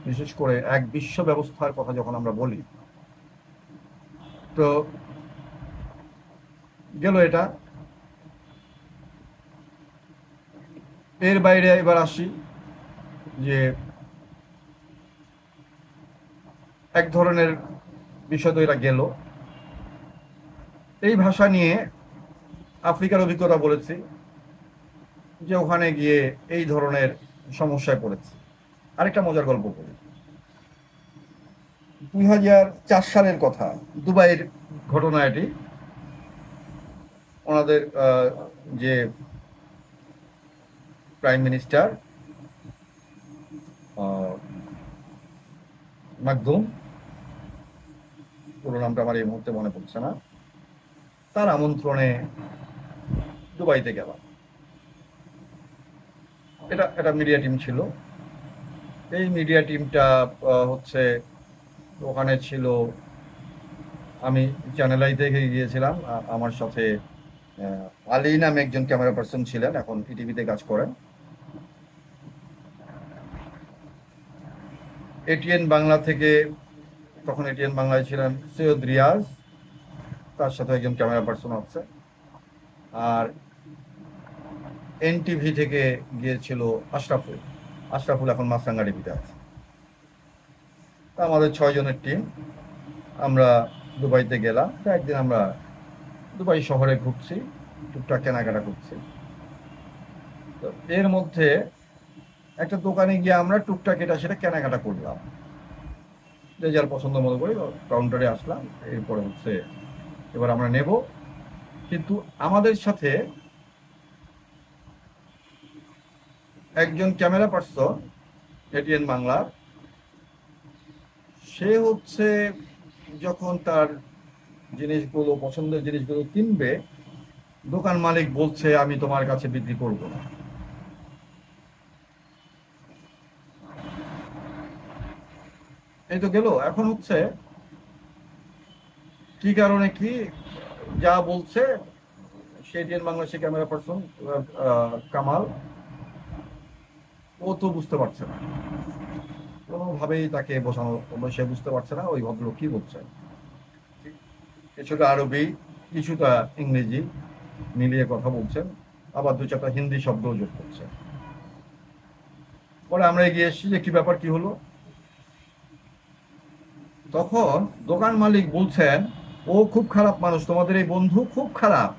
বিশেষ করে এক বিশ্ব ব্যবস্থার কথা যখন আমরা বলি, তো গেল এটা। এর বাইরে এবার আসি যে এক ধরনের বিষয় তো এটা গেল, এই ভাষা নিয়ে আফ্রিকার অভিজ্ঞতা বলেছি যে ওখানে গিয়ে এই ধরনের সমস্যায় পড়েছি। আরেকটা মজার গল্প বলি। 2004 সালের কথা, দুবাইয়ের ঘটনা এটি। ওনাদের যে প্রাইম মিনিস্টার মাকদুম, পুরো নামটা আমার এই মুহূর্তে মনে পড়ছে না, তার আমন্ত্রণে দুবাইতে গেলাম। এটা মিডিয়া টিম ছিল। এই মিডিয়া টিমটা হচ্ছে ওখানে ছিল, আমি চ্যানেল আই থেকে গিয়েছিলাম, আমার সাথে আলী নামে একজন ক্যামেরা পার্সন ছিলেন, এখন ইটিভিতে কাজ করেন। এটিএন বাংলা থেকে, তখন এটিএন বাংলায় ছিলেন সৈয়দ রিয়াজ, তার সাথে একজন ক্যামেরা পার্সন আছে, আর এনটিভি থেকে গিয়েছিল আশরাফুল। আশরাফুল এখন মাছরাঙ্গা টিভিতে আছে। তা আমাদের 6 জনের টিম, আমরা দুবাইতে গেলাম। তো একদিন আমরা দুবাই শহরে ঘুরছি, টুকটাক কেনাকাটা করছি। তো এর মধ্যে একটা দোকানে গিয়ে আমরা টুকটাক এটা সেটা কেনাকাটা করলাম, যে যার পছন্দ মতো করে কাউন্টারে আসলাম। এরপরে হচ্ছে এবার আমরা নেব, কিন্তু আমাদের সাথে একজন ক্যামেরা পার্সন এটিএন বাংলার, সে হচ্ছে যখন তার জিনিসগুলো, পছন্দের জিনিসগুলো কিনবে, দোকান মালিক বলছে আমি তোমার কাছে বিক্রি করব না। এই তো গেল। এখন হচ্ছে কি কারণে কি যা বলছে, সে এটিএন বাংলাদেশের ক্যামেরা পার্সন কামাল, ও তো বুঝতে পারছে না, কোনোভাবেই তাকে বোঝানো, সে বুঝতে পারছে না ওই ভদ্রলোক কি বলছে। কিছুটা আরবি, কিছুটা ইংরেজি মিলিয়ে কথা বলছেন, আবার 2-4টা হিন্দি শব্দও যোগ করছে। পরে আমরা এগিয়ে এসেছি যে কি ব্যাপার, কি হলো। তখন দোকান মালিক বলছেন ও খুব খারাপ মানুষ, তোমাদের এই বন্ধু খুব খারাপ,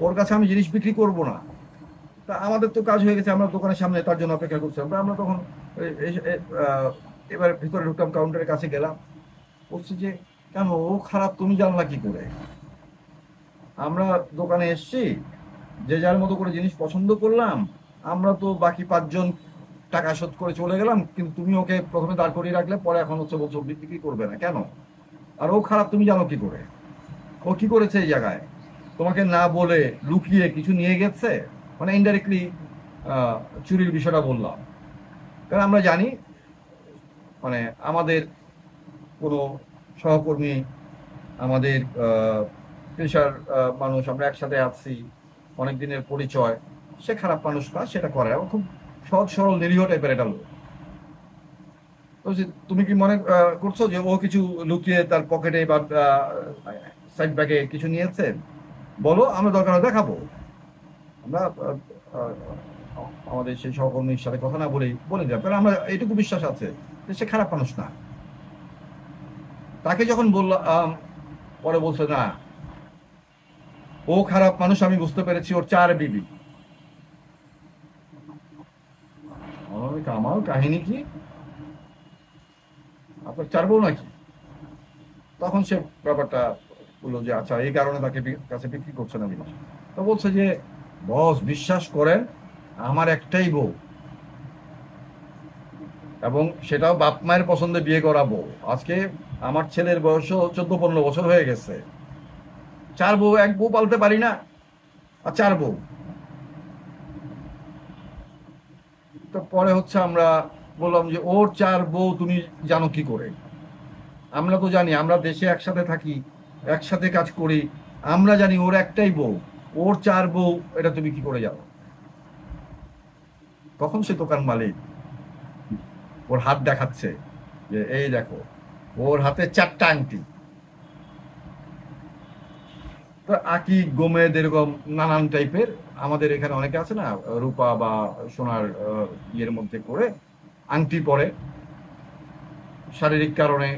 ওর কাছে আমি জিনিস বিক্রি করব না। তা আমাদের তো কাজ হয়ে গেছে, আমরা দোকানের সামনে তার জন্য অপেক্ষা করছি। আমরা তখন এবার ভিতরে ঢুকলাম, কাউন্টারের কাছে গেলাম, বলছি যে কেন ও খারাপ তুমি জানলা কি করে? আমরা দোকানে এসছি, যে যার মতো করে জিনিস পছন্দ করলাম, আমরা তো বাকি 5 জন টাকা শোধ করে চলে গেলাম, কিন্তু তুমি ওকে প্রথমে দাঁড় করিয়ে রাখলে, পরে এখন হচ্ছে বলছো বিক্রি করবে না কেন? আর ও খারাপ তুমি জানো কি করে? ও কি করেছে এই জায়গায়? তোমাকে না বলে লুকিয়ে কিছু নিয়ে গেছে, মানে ইনডাইরেক্টলি চুরির বিষয়টা বললাম। কারণ আমরা জানি মানে আমাদের কোনো সহকর্মী, আমাদের পেশার মানুষ, আমরা একসাথে আছি, অনেক দিনের পরিচয়, সে খারাপ মানুষ না, সেটা করে। ও খুব সহজ সরল নিরীহ টাইপের এটা লোক। তো তুমি কি মনে করছো যে ও কিছু লুকিয়ে তার পকেটে বা সাইড ব্যাগে কিছু নিয়েছে? বলো, আমরা দরকার হয় দেখাবো। আমরা আহ, আমাদের সেই সহকর্মীর সাথে কথা না বলেই বলে দিলাম, কারণ আমরা এইটুকু বিশ্বাস আছে যে সে খারাপ মানুষ না। তাকে যখন বললাম, পরে বলছে না, ও খারাপ মানুষ, আমি বুঝতে পেরেছি, ওর 4 বিবি। কামাল, কাহিনী কি? আপনার 4 বউ নাকি? তখন সে ব্যাপারটা বললো যে আচ্ছা, এই কারণে তাকে কাছে বিক্রি করছে না জিনিস। তো বলছে যে বস বিশ্বাস করেন, আমার একটাই বউ, এবং সেটাও বাপ মায়ের পছন্দে বিয়ে করা বউ। আজকে আমার ছেলের বয়সও 14-15 বছর হয়ে গেছে। 4 বউ, 1 বউ পালতে পারি না, আর 4 বউ। তো পরে হচ্ছে আমরা বললাম যে ওর 4 বউ তুমি জানো কি করে? আমরা তো জানি, আমরা দেশে একসাথে থাকি, একসাথে কাজ করি, আমরা জানি ওর একটাই বউ, ওর 4 বউ এটা তুমি কি করে জানো? তখন সে দোকান মালিক ওর হাত দেখাচ্ছে যে এই দেখো, ওর হাতে 4টা আংটি। তো আকি গোমেদ এরকম নানান টাইপের আমাদের এখানে অনেকে আছে না, রূপা বা সোনার ইয়ের মধ্যে করে আংটি পরে শারীরিক কারণে,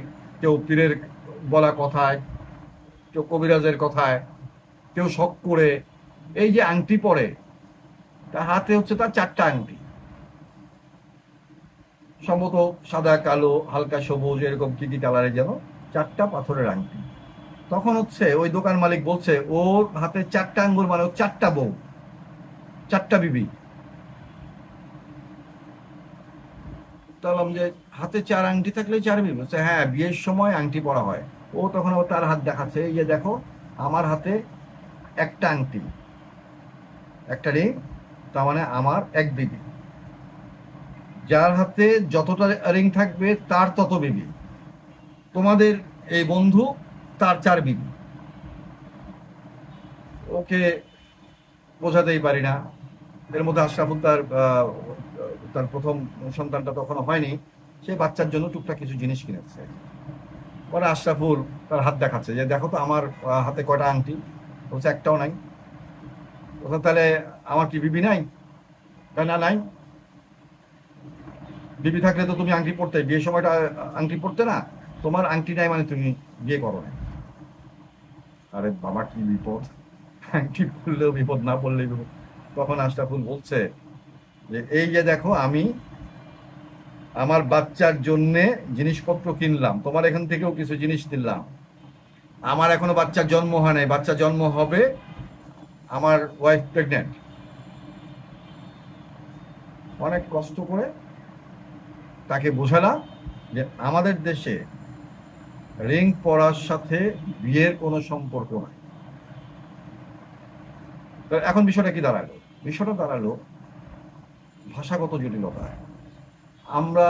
কেউ পীরের বলা কথায়, কেউ কবিরাজের কথায়, কেউ শখ করে এই যে আংটি পরে, তার হাতে হচ্ছে তার 4টা আংটি, সম্ভবত সাদা, কালো, হালকা সবুজ, এরকম কি কি কালারের যেন 4টা পাথরের আংটি। তখন হচ্ছে ওই দোকান মালিক বলছে ওর হাতে 4টা আঙ্গুল মানে ওর 4টা বউ, 4টা বিবি। বললাম যে হাতে 4 আংটি থাকলে 4 বিবি? বলছে হ্যাঁ, বিয়ের সময় আংটি পরা হয়। ও তখন আবার তার হাত দেখাচ্ছে, এই যে দেখো, আমার হাতে একটা আংটি, একটা রিং, তার মানে আমার 1 বিবি। যার হাতে যতটা রিং থাকবে তার তত বিবি। তোমাদের এই বন্ধু, তার 4 বিবি। ওকে বোঝাতেই পারি না। এর মধ্যে আশরাফুল তার প্রথম সন্তানটা তখনও হয়নি, সে বাচ্চার জন্য টুকটাক কিছু জিনিস কিনেছে। পরে আশরাফুল তার হাত দেখাচ্ছে যে দেখো তো আমার হাতে কয়টা আংটি? বলছে একটাও নাই। বলছে তাহলে আমার কি বিবি নাই? না, নাই। বিবি থাকলে তো তুমি আংটি পরতে, বিয়ের সময়টা আংটি পরতে না। তোমার আংটি নাই মানে তুমি বিয়ে করো না। আরে বাবা, কি বিপদ! আংটি পরলেও বিপদ, না পড়লেই বিপদ। তখন আশরাফুল বলছে যে এই যে দেখো, আমি আমার বাচ্চার জন্যে জিনিসপত্র কিনলাম, তোমার এখান থেকেও কিছু জিনিস দিলাম, আমার এখনো বাচ্চার জন্ম হয় নাই, বাচ্চা জন্ম হবে, আমার ওয়াইফ প্রেগনেন্ট। অনেক কষ্ট করে তাকে বোঝালাম যে আমাদের দেশে রিং পরার সাথে বিয়ের কোনো সম্পর্ক নাই। তো এখন বিষয়টা কি দাঁড়ালো? বিষয়টা দাঁড়ালো ভাষাগত জটিলতা। আমরা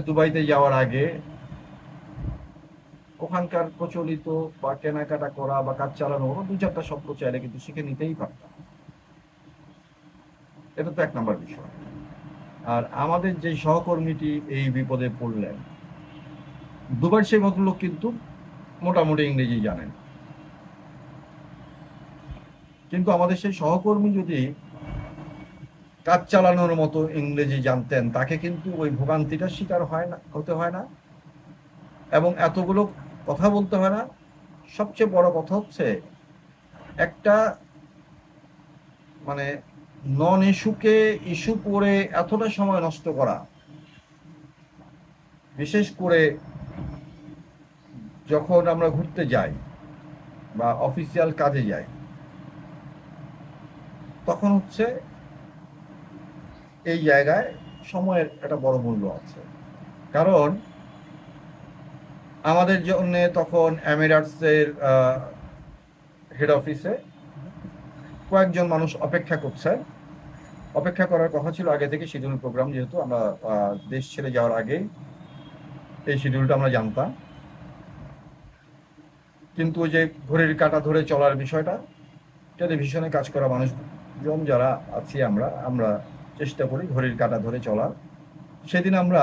দুবাইতে যাওয়ার আগে ওখানকার প্রচলিত বা কেনাকাটা করা বা কাজ চালানো 2-4টা শব্দ চাইলে কিন্তু শিখে নিতেই পারতাম। এটা তো 1 নম্বর বিষয়। আর আমাদের যে সহকর্মীটি এই বিপদে পড়লেন, দুবার সেই ভদ্রলোক কিন্তু মোটামুটি ইংরেজি জানেন, কিন্তু আমাদের সেই সহকর্মী যদি কাজ চালানোর মতো ইংরেজি জানতেন, তাকে কিন্তু ওই ভোগান্তিটার শিকার হতে হয় না, এবং এতগুলো কথা বলতে হয় না। সবচেয়ে বড় কথা হচ্ছে, একটা মানে নন ইস্যুকে ইস্যু করে এতটা সময় নষ্ট করা, বিশেষ করে যখন আমরা ঘুরতে যাই বা অফিসিয়াল কাজে যাই, তখন হচ্ছে এই জায়গায় সময়ের একটা বড় মূল্য আছে। কারণ আমাদের জন্য তখন এমিরেটসের হেড অফিসে কয়েকজন মানুষ অপেক্ষা করছে। অপেক্ষা করার কথা ছিল আগে থেকে, শিডিউল প্রোগ্রাম, যেহেতু আমরা দেশ ছেড়ে যাওয়ার আগেই এই শিডিউলটা আমরা জানতাম। কিন্তু ওই যে ঘড়ির কাঁটা ধরে চলার বিষয়টা, টেলিভিশনে কাজ করা মানুষজন যারা আছি আমরা আমরা চেষ্টা করি ঘড়ির কাঁটা ধরে চলার। সেদিন আমরা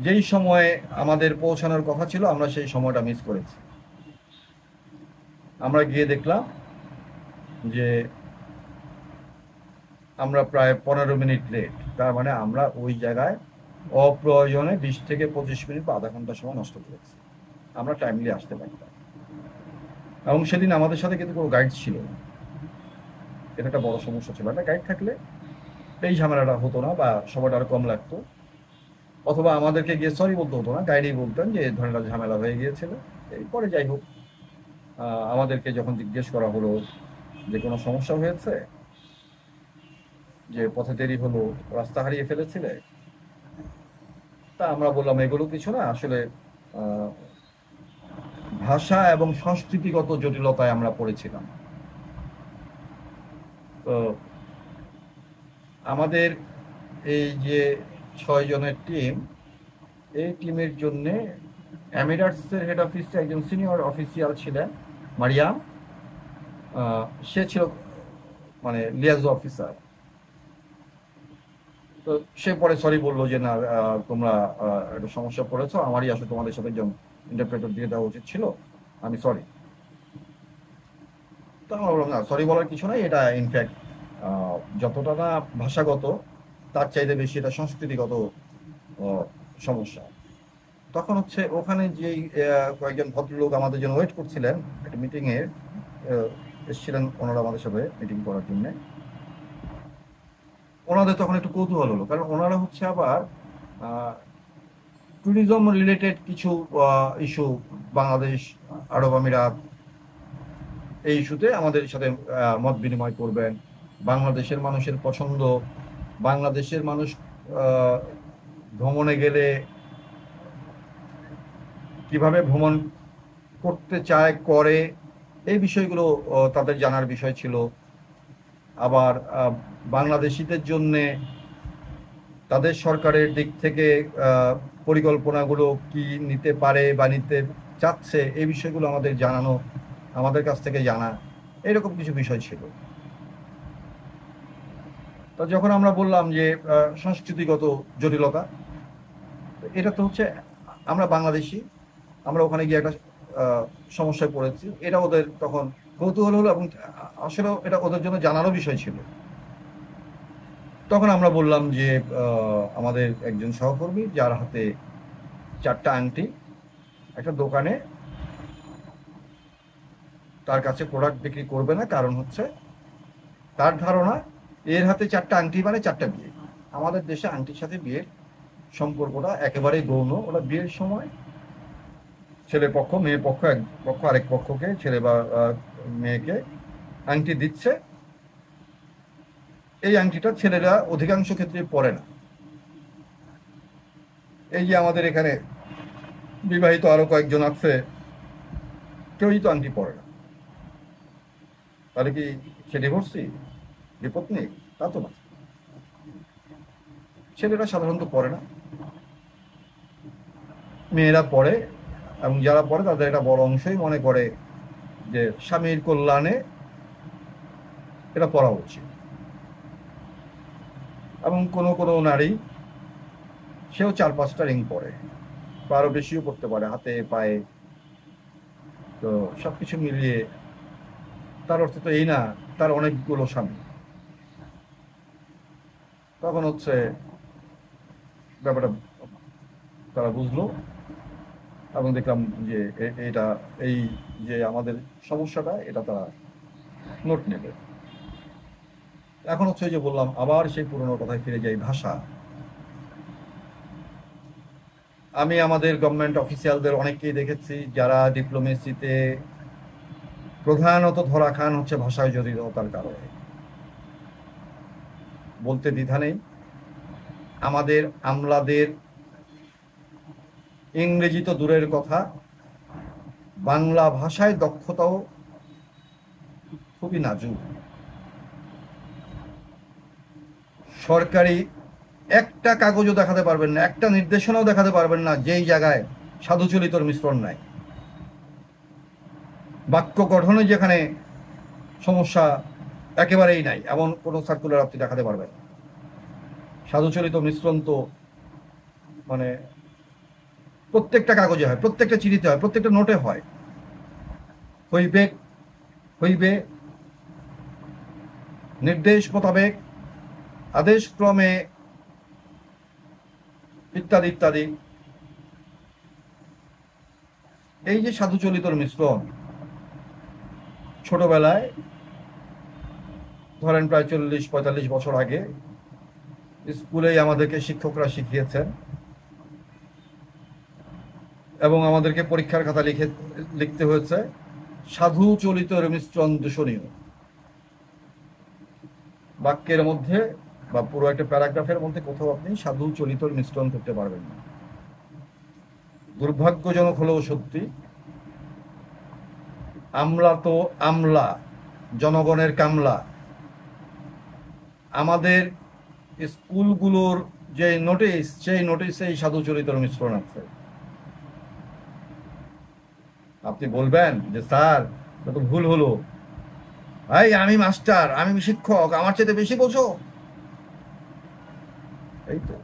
যেই সময়ে আমাদের পৌঁছানোর কথা ছিল আমরা সেই সময়টা মিস করেছি। আমরা গিয়ে দেখলাম যে আমরা প্রায় 15 মিনিট লেট। তার মানে আমরা ওই জায়গায় অপ্রয়োজনে 20 থেকে 25 মিনিট বা আধা ঘন্টা সময় নষ্ট করেছি। আমরা টাইমলি আসতে পারতাম। এবং সেদিন আমাদের সাথে কিন্তু কোনো গাইড ছিল না। এটা একটা বড় সমস্যা ছিল। একটা গাইড থাকলে এই ঝামেলাটা হতো না বা সময়টা আরো কম লাগতো, অথবা আমাদেরকে গিয়ে সরি বলতে হতো না, গাইডই বলতেন যে এই ধরনের ঝামেলা হয়ে গিয়েছিল। এরপরে যাই হোক, আমাদেরকে যখন জিজ্ঞেস করা হলো যে কোনো সমস্যা হয়েছে, যে পথে দেরি হলো, রাস্তা হারিয়ে ফেলেছিলে, তা আমরা বললাম এগুলো কিছু না, আসলে ভাষা এবং সংস্কৃতিগত জটিলতায় আমরা পড়েছিলাম। তো আমাদের এই যে 6 জনের টিম, এই টিমের জন্য এমিরেটসের হেড অফিসে একজন সিনিয়র অফিসিয়াল ছিলেন, মারিয়াম। সে ছিল মানে লিয়াজো অফিসার। তো সে পরে সরি বললো যে না, তোমরা একটা সমস্যা পড়েছো, আমারই আসলে তোমাদের সাথে একজন ইন্টারপ্রেটার দিয়ে দেওয়া উচিত ছিল, আমি সরি। তো আমরা বললাম না, সরি বলার কিছু নাই, এটা ইনফ্যাক্ট যতটা না ভাষাগত, তার চাইতে বেশি এটা সংস্কৃতিগত সমস্যা। তখন হচ্ছে ওখানে যেই কয়েকজন ভদ্রলোক আমাদের জন্য ওয়েট করছিলেন একটা মিটিংয়ে, এসেছিলেন ওনারা আমাদের সাথে মিটিং করার জন্য। ওনাদের তখন একটু কৌতূহল হলো, কারণ ওনারা হচ্ছে আবার ট্যুরিজম রিলেটেড কিছু ইস্যু, বাংলাদেশ, আরব আমিরাত, এই ইস্যুতে আমাদের সাথে মত বিনিময় করবেন। বাংলাদেশের মানুষের পছন্দ, বাংলাদেশের মানুষ ভ্রমণে গেলে কিভাবে ভ্রমণ করতে চায়, করে, এই বিষয়গুলো তাদের জানার বিষয় ছিল। আবার বাংলাদেশিদের জন্যে তাদের সরকারের দিক থেকে পরিকল্পনাগুলো কি নিতে পারে বা নিতে চাচ্ছে, এই বিষয়গুলো আমাদের জানানো, আমাদের কাছ থেকে জানা, এরকম কিছু বিষয় ছিল। তো যখন আমরা বললাম যে সংস্কৃতিগত জটিলতা, এটা তো হচ্ছে আমরা বাংলাদেশি, আমরা ওখানে গিয়ে একটা সমস্যায় পড়েছি, এটা ওদের তখন কৌতূহল হলো এবং আসলে এটা ওদের জন্য জানারও বিষয় ছিল। তখন আমরা বললাম যে আমাদের একজন সহকর্মী যার হাতে 4টা আংটি, একটা দোকানে তার কাছে প্রোডাক্ট বিক্রি করবে না, কারণ হচ্ছে তার ধারণা এর হাতে 4টা আংটি মানে 4টা বিয়ে। আমাদের দেশে আংটির সাথে বিয়ের সম্পর্কটা একেবারেই গৌণ। ওরা বিয়ের সময় ছেলে পক্ষ, মেয়ে পক্ষ, এক পক্ষ আরেক পক্ষকে, ছেলে বা মেয়েকে আংটি দিচ্ছে। এই আংটিটা ছেলেরা অধিকাংশ ক্ষেত্রে পরে না। এই যে আমাদের এখানে বিবাহিত আরো কয়েকজন আছে, কেউই তো আংটি পরে না। তাহলে কি সে ডিভোর্সি, বিপত্নী? তা তো না। ছেলেরা সাধারণত পরে না, মেয়েরা পরে, এবং যারা পরে তাদের একটা বড় অংশই মনে করে যে স্বামীর কল্যাণে এটা পড়া উচিত। এবং কোনো কোনো নারী, সেও 4-5টা রিং পরে, বা আরো বেশিও পড়তে পারে, হাতে, পায়ে। তো সবকিছু মিলিয়ে তার অর্থ তো এই না তার অনেকগুলো স্বামী। তখন হচ্ছে ব্যাপারটা তারা বুঝলো, এবং দেখলাম যে এটা, এই যে আমাদের সমস্যাটা, এটা তারা নোট নেবে। এখন হচ্ছে যে বললাম, আবার সেই পুরোনো কথায় ফিরে যাই, ভাষা। আমি আমাদের গভর্নমেন্ট অফিসিয়ালদের অনেককেই দেখেছি যারা ডিপ্লোমেসিতে প্রধানত ধরা খান হচ্ছে ভাষায় জড়িততার কারণে। বলতে দ্বিধা নেই, আমাদের আমলাদের ইংরেজি তো দূরের কথা, বাংলা ভাষায় দক্ষতাও খুবই নাজুক। সরকারি একটা কাগজও দেখাতে পারবেন না, একটা নির্দেশনাও দেখাতে পারবেন না যেই জায়গায় সাধুচলিতর মিশ্রণ নাই। বাক্য গঠনে যেখানে সমস্যা একেবারেই নাই, এমন কোনো সার্কুলার আপনি দেখাতে পারবেন। সাধুচলিত মিশ্রণ তো মানে প্রত্যেকটা কাগজে হয়, প্রত্যেকটা চিঠিতে হয়, প্রত্যেকটা নোটে হয়। হইবে হইবে, নির্দেশ মোতাবেক, আদেশ ক্রমে, ইত্যাদি ইত্যাদি। এই যে সাধুচলিতর মিশ্রণ, ছোটবেলায় ধরেন প্রায় 40-45 বছর আগে স্কুলেই আমাদেরকে শিক্ষকরা শিখিয়েছেন এবং আমাদেরকে পরীক্ষার খাতা লিখতে হয়েছে সাধু চলিতর মিশ্রণ দূষণীয়। বাক্যের মধ্যে বা পুরো একটা প্যারাগ্রাফের মধ্যে কোথাও আপনি সাধু চলিতর মিশ্রণ করতে পারবেন না। দুর্ভাগ্যজনক হলেও সত্যি, আমলা তো আমলা, জনগণের কামলা। আমাদের স্কুলগুলোর যে নোটিশ, সেই নোটিশে এই সাধু চরিত্র মিশ্রণ আছে। আপনি বলবেন যে স্যার এটা তো ভুল হলো, ভাই আমি মাস্টার, আমি শিক্ষক, আমার চেয়ে বেশি বোঝো। এই তো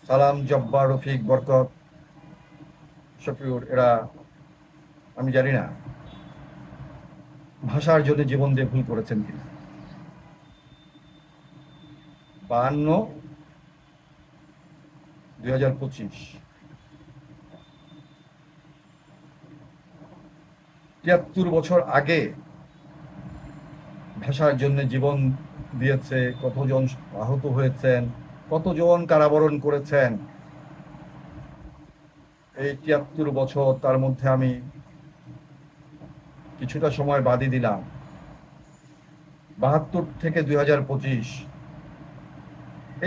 সালাম, জব্বার, রফিক, বরকত, শফিউর, এরা আমি জানি না ভাষার জন্য জীবন দিয়ে ভুল করেছেন কিনা। 52, 2025, 73 বছর আগে ভাষার জন্য জীবন দিয়েছে, কতজন আহত হয়েছেন, কতজন কারাবরণ করেছেন। এই 73 বছর, তার মধ্যে আমি কিছুটা সময় বাদই দিলাম, 72 থেকে 2025,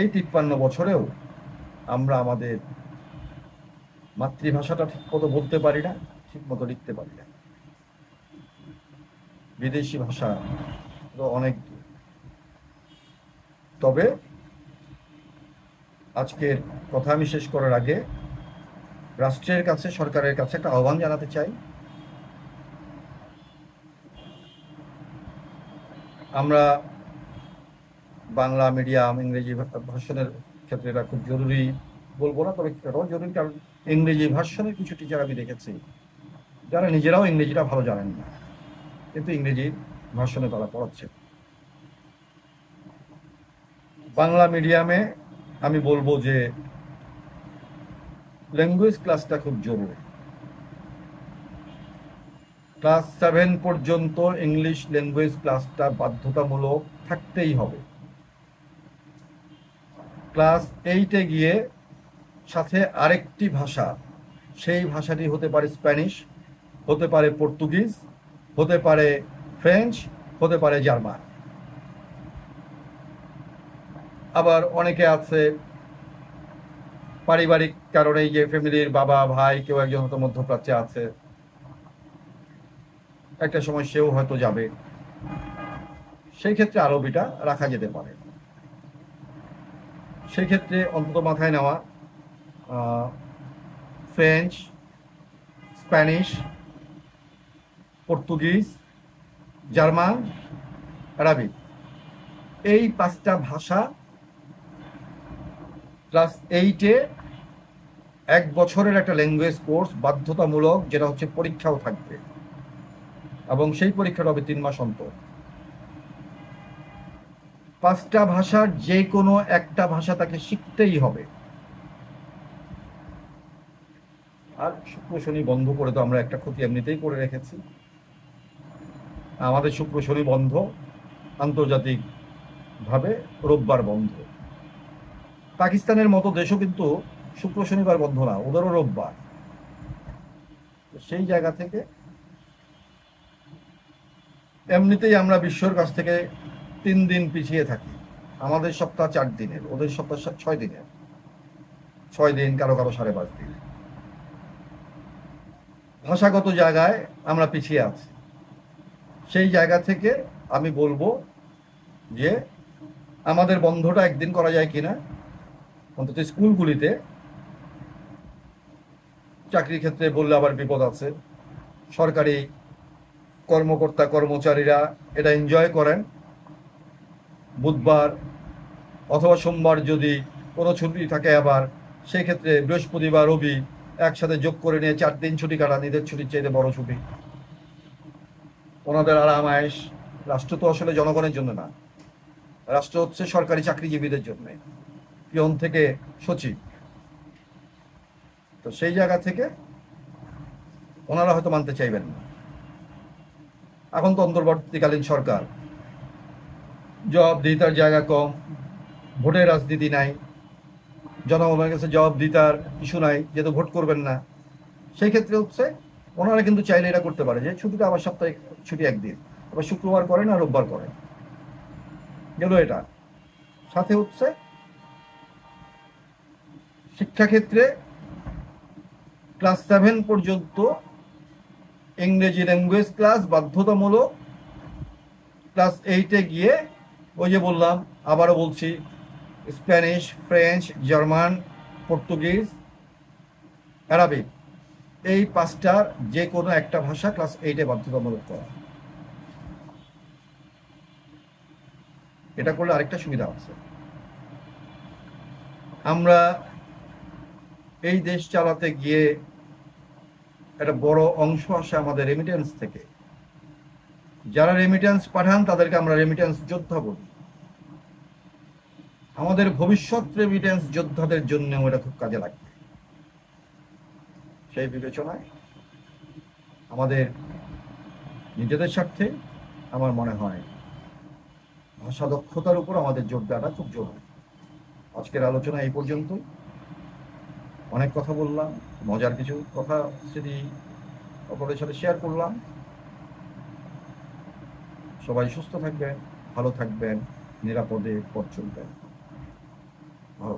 এই 53 বছরেও আমরা আমাদের মাতৃভাষাটা ঠিক মতো বলতে পারি না, ঠিক মতো লিখতে পারি না। বিদেশি ভাষা তো অনেক। তবে আজকের কথা আমি শেষ করার আগে রাষ্ট্রের কাছে, সরকারের কাছে একটা আহ্বান জানাতে চাই। আমরা বাংলা মিডিয়াম, ইংরেজি ভার্সনের ক্ষেত্রে এটা খুব জরুরি বলবো না, তবে এটাও জরুরি, কারণ ইংরেজি ভার্সনের কিছু টিচার আমি দেখেছি যারা নিজেরাও ইংরেজিটা ভালো জানেন না, কিন্তু ইংরেজি ভার্সনে তারা পড়াচ্ছে। বাংলা মিডিয়ামে আমি বলবো যে ল্যাঙ্গুয়েজ ক্লাসটা খুব জরুরি। ক্লাস 7 পর্যন্ত ইংলিশ ল্যাঙ্গুয়েজ ক্লাসটা বাধ্যতামূলক থাকতেই হবে। ক্লাস 8-এ গিয়ে সাথে আরেকটি ভাষা, সেই ভাষাটি হতে পারে স্প্যানিশ, হতে পারে পর্তুগিজ, হতে পারে ফ্রেঞ্চ, হতে পারে জার্মান। আবার অনেকে আছে পারিবারিক কারণে, যে ফ্যামিলির বাবা ভাই কেউ একজন হয়তো মধ্যপ্রাচ্যে আছে, একটা সময় সেও হয়তো যাবে, সেই ক্ষেত্রে আরবিটা রাখা যেতে পারে। সেই ক্ষেত্রে অন্তত মাথায় নেওয়া ফ্রেঞ্চ, স্প্যানিশ, পর্তুগিজ, জার্মান, আরবি, এই 5টা ভাষা ক্লাস 8-এ 1 বছরের একটা ল্যাঙ্গুয়েজ কোর্স বাধ্যতামূলক, যেটা হচ্ছে পরীক্ষাও থাকবে, এবং সেই পরীক্ষাটা হবে 3 মাস অন্তর। 5টা ভাষার যে কোনো একটা ভাষা তাকে শিখতেই হবে। আর শুক্র শনি বন্ধ করে তো আমরা একটা ক্ষতি এমনিতেই করে রেখেছি। আমাদের শুক্র শনি বন্ধ, আন্তর্জাতিক ভাবে রোববার বন্ধ। পাকিস্তানের মতো দেশও কিন্তু শুক্র শনিবার বন্ধ না, ওদেরও রোববার। সেই জায়গা থেকে এমনিতেই আমরা বিশ্বর কাছ থেকে 3 দিন পিছিয়ে থাকি। আমাদের সপ্তাহ 4 দিনের, ওদের সপ্তাহ 6 দিনের, 6 দিন, কারো কারো 5.5 দিন। ভাষাগত জায়গায় আমরা পিছিয়ে আছি। সেই জায়গা থেকে আমি বলবো যে আমাদের বন্ধটা একদিন করা যায় কিনা, অন্তত স্কুলগুলিতে। চাকরির ক্ষেত্রে বললে আবার বিপদ আছে। সরকারি কর্মকর্তা কর্মচারীরা এটা এনজয় করেন। বুধবার অথবা সোমবার যদি কোনো ছুটি থাকে, আবার সেই ক্ষেত্রে বৃহস্পতিবার রবি একসাথে যোগ করে নিয়ে 4 দিন ছুটি কাটান, ঈদের ছুটির চাইতে বড় ছুটি। ওনাদের আরাম আয়েশ। রাষ্ট্র তো আসলে জনগণের জন্য না, রাষ্ট্র হচ্ছে সরকারি চাকরিজীবীদের জন্য, পিয়ন থেকে সচিব। তো সেই জায়গা থেকে ওনারা হয়তো মানতে চাইবেন না। এখন তো অন্তর্বর্তীকালীন সরকার, জবাবদিহিতার জায়গা কম, ভোটের রাজনীতি নাই, জনগণের কাছে জবাবদিহিতার ইস্যু নাই, যেহেতু ভোট করবেন না। সেই ক্ষেত্রে হচ্ছে ওনারা কিন্তু চাইলে এটা করতে পারে যে ছুটিটা আবার সপ্তাহে ছুটি একদিন, আবার শুক্রবার করেন আর রোববার করেন, গেল এটা। সাথে হচ্ছে শিক্ষাক্ষেত্রে ক্লাস 7 পর্যন্ত ইংরেজি ল্যাঙ্গুয়েজ ক্লাস বাধ্যতামূলক। ক্লাস 8-এ গিয়ে ওই যে বললাম, আবারও বলছি, Spanish, French, German, Portuguese, Arabic, এই 5টার যে কোনো একটা ভাষা ক্লাস 8-এ বাধ্যতামূলক করা। এটা করলে আরেকটা সুবিধা আছে, আমরা এই দেশ চালাতে গিয়ে একটা বড় অংশ আসে আমাদের রেমিটেন্স থেকে। যারা রেমিটেন্স পাঠান তাদেরকে আমরা রেমিটেন্স যোদ্ধা বলি। আমাদের ভবিষ্যৎ রেমিটেন্স যোদ্ধাদের জন্য এটা খুব কাজে লাগবে। সেই বিবেচনায় আমাদের নিজেদের স্বার্থে আমার মনে হয় ভাষা দক্ষতার উপর আমাদের জোর দেওয়াটা খুব জরুরি। আজকের আলোচনা এই পর্যন্ত। অনেক কথা বললাম, মজার কিছু কথা স্মৃতি আপনাদের সাথে শেয়ার করলাম। সবাই সুস্থ থাকবেন, ভালো থাকবেন, নিরাপদে পথ চলবেন। ভালো।